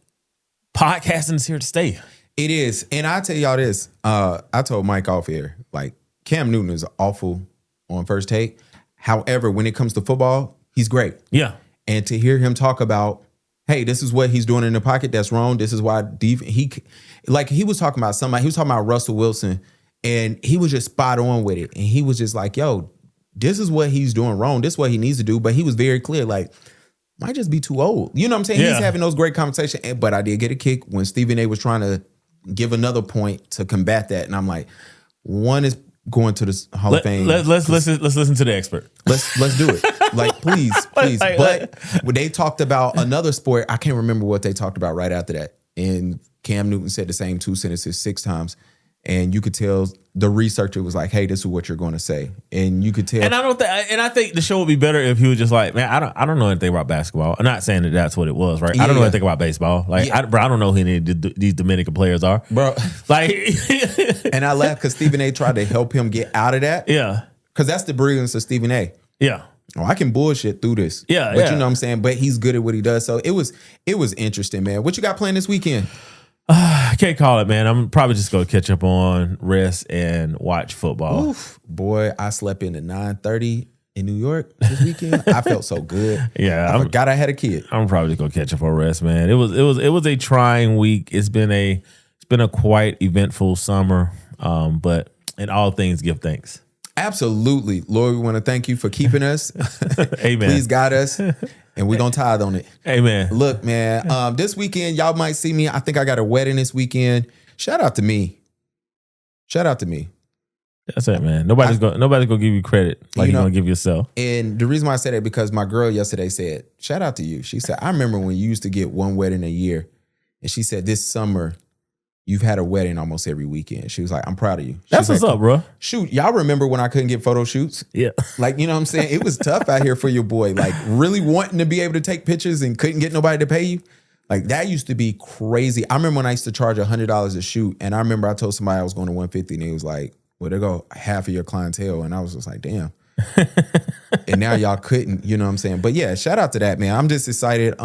podcasting is here to stay. It is. And I tell y'all this, I told Mike off here, like Cam Newton is awful on First Take. However, when it comes to football, he's great. Yeah. And to hear him talk about, hey, this is what he's doing in the pocket, that's wrong. This is why he was talking about somebody, he was talking about Russell Wilson, and he was just spot on with it. And he was just like, yo, this is what he's doing wrong. This is what he needs to do. But he was very clear, like, might just be too old. You know what I'm saying? Yeah. He's having those great conversations. But I did get a kick when Stephen A was trying to give another point to combat that. And I'm like, one is going to the Hall of Fame. Let's listen to the expert. Let's do it. Like, please. But when they talked about another sport, I can't remember what they talked about right after that. And Cam Newton said the same 2 sentences 6 times. And you could tell the researcher was like, hey, this is what you're going to say. And you could tell. And I think the show would be better if he was just like, man, I don't know anything about basketball. I'm not saying that that's what it was, right? I don't know anything about baseball. Like, I don't know who any of these Dominican players are. Bro. Like, and I laughed because Stephen A tried to help him get out of that. Yeah. Because that's the brilliance of Stephen A. Yeah. Oh, I can bullshit through this. Yeah. But you know what I'm saying? But he's good at what he does. So it was interesting, man. What you got planned this weekend? I can't call it, man. I'm probably just going to catch up on rest and watch football. Oof. Boy, I slept in at 9:30 in New York this weekend. I felt so good. Yeah. I forgot I had a kid. I'm probably just going to catch up on rest, man. It was a trying week. It's been a quite eventful summer. But in all things, give thanks. Absolutely. Lord, we want to thank you for keeping us. Amen. Please guide us. And we're going to tithe on it. Amen. Look, man, this weekend, y'all might see me. I think I got a wedding this weekend. Shout out to me. That's it, man. Nobody's gonna give you credit like you're gonna give yourself. And the reason why I said that, because my girl yesterday said, shout out to you. She said, I remember when you used to get one wedding a year. And she said, this summer, you've had a wedding almost every weekend. She was like, I'm proud of you. That's what's up, bro. Shoot, y'all remember when I couldn't get photo shoots? Yeah. Like, you know what I'm saying? It was tough out here for your boy. Like, really wanting to be able to take pictures and couldn't get nobody to pay you. Like, that used to be crazy. I remember when I used to charge $100 a shoot, and I remember I told somebody I was going to 150, and he was like, well, there go half of your clientele. And I was just like, damn. And now y'all couldn't, you know what I'm saying? But yeah, shout out to that, man. I'm just excited.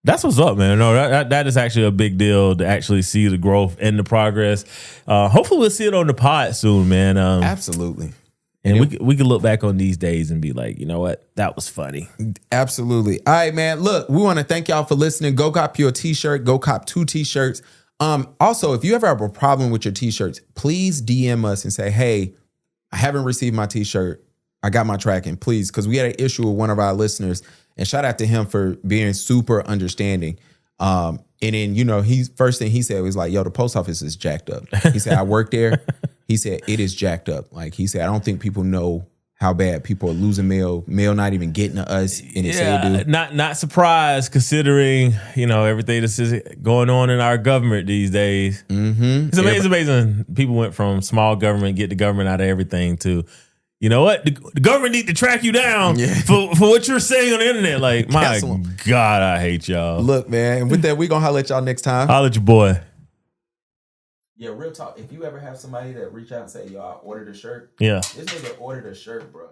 That's what's up, man. No, that is actually a big deal to actually see the growth and the progress. Hopefully we'll see it on the pod soon, man. Absolutely. And we can look back on these days and be like, you know what? That was funny. Absolutely. All right, man. Look, we want to thank y'all for listening. Go cop your t-shirt. Go cop 2 t-shirts. Also, if you ever have a problem with your t-shirts, please DM us and say, hey, I haven't received my t-shirt. I got my tracking, please. Because we had an issue with one of our listeners. And shout out to him for being super understanding. And then, first thing he said was like, yo, the post office is jacked up. He said, I work there. He said, it is jacked up. Like he said, I don't think people know how bad people are losing mail not even getting to us. And it said, not surprised considering, everything that's going on in our government these days. Mm-hmm. It's amazing. People went from small government, get the government out of everything to, you know what? The government need to track you down for what you're saying on the internet. Like, my God, I hate y'all. Look, man. And with that, we going to holler at y'all next time. Holler at your boy. Yeah, real talk. If you ever have somebody that reach out and say, yo, I ordered a shirt. Yeah. This nigga ordered a shirt, bro.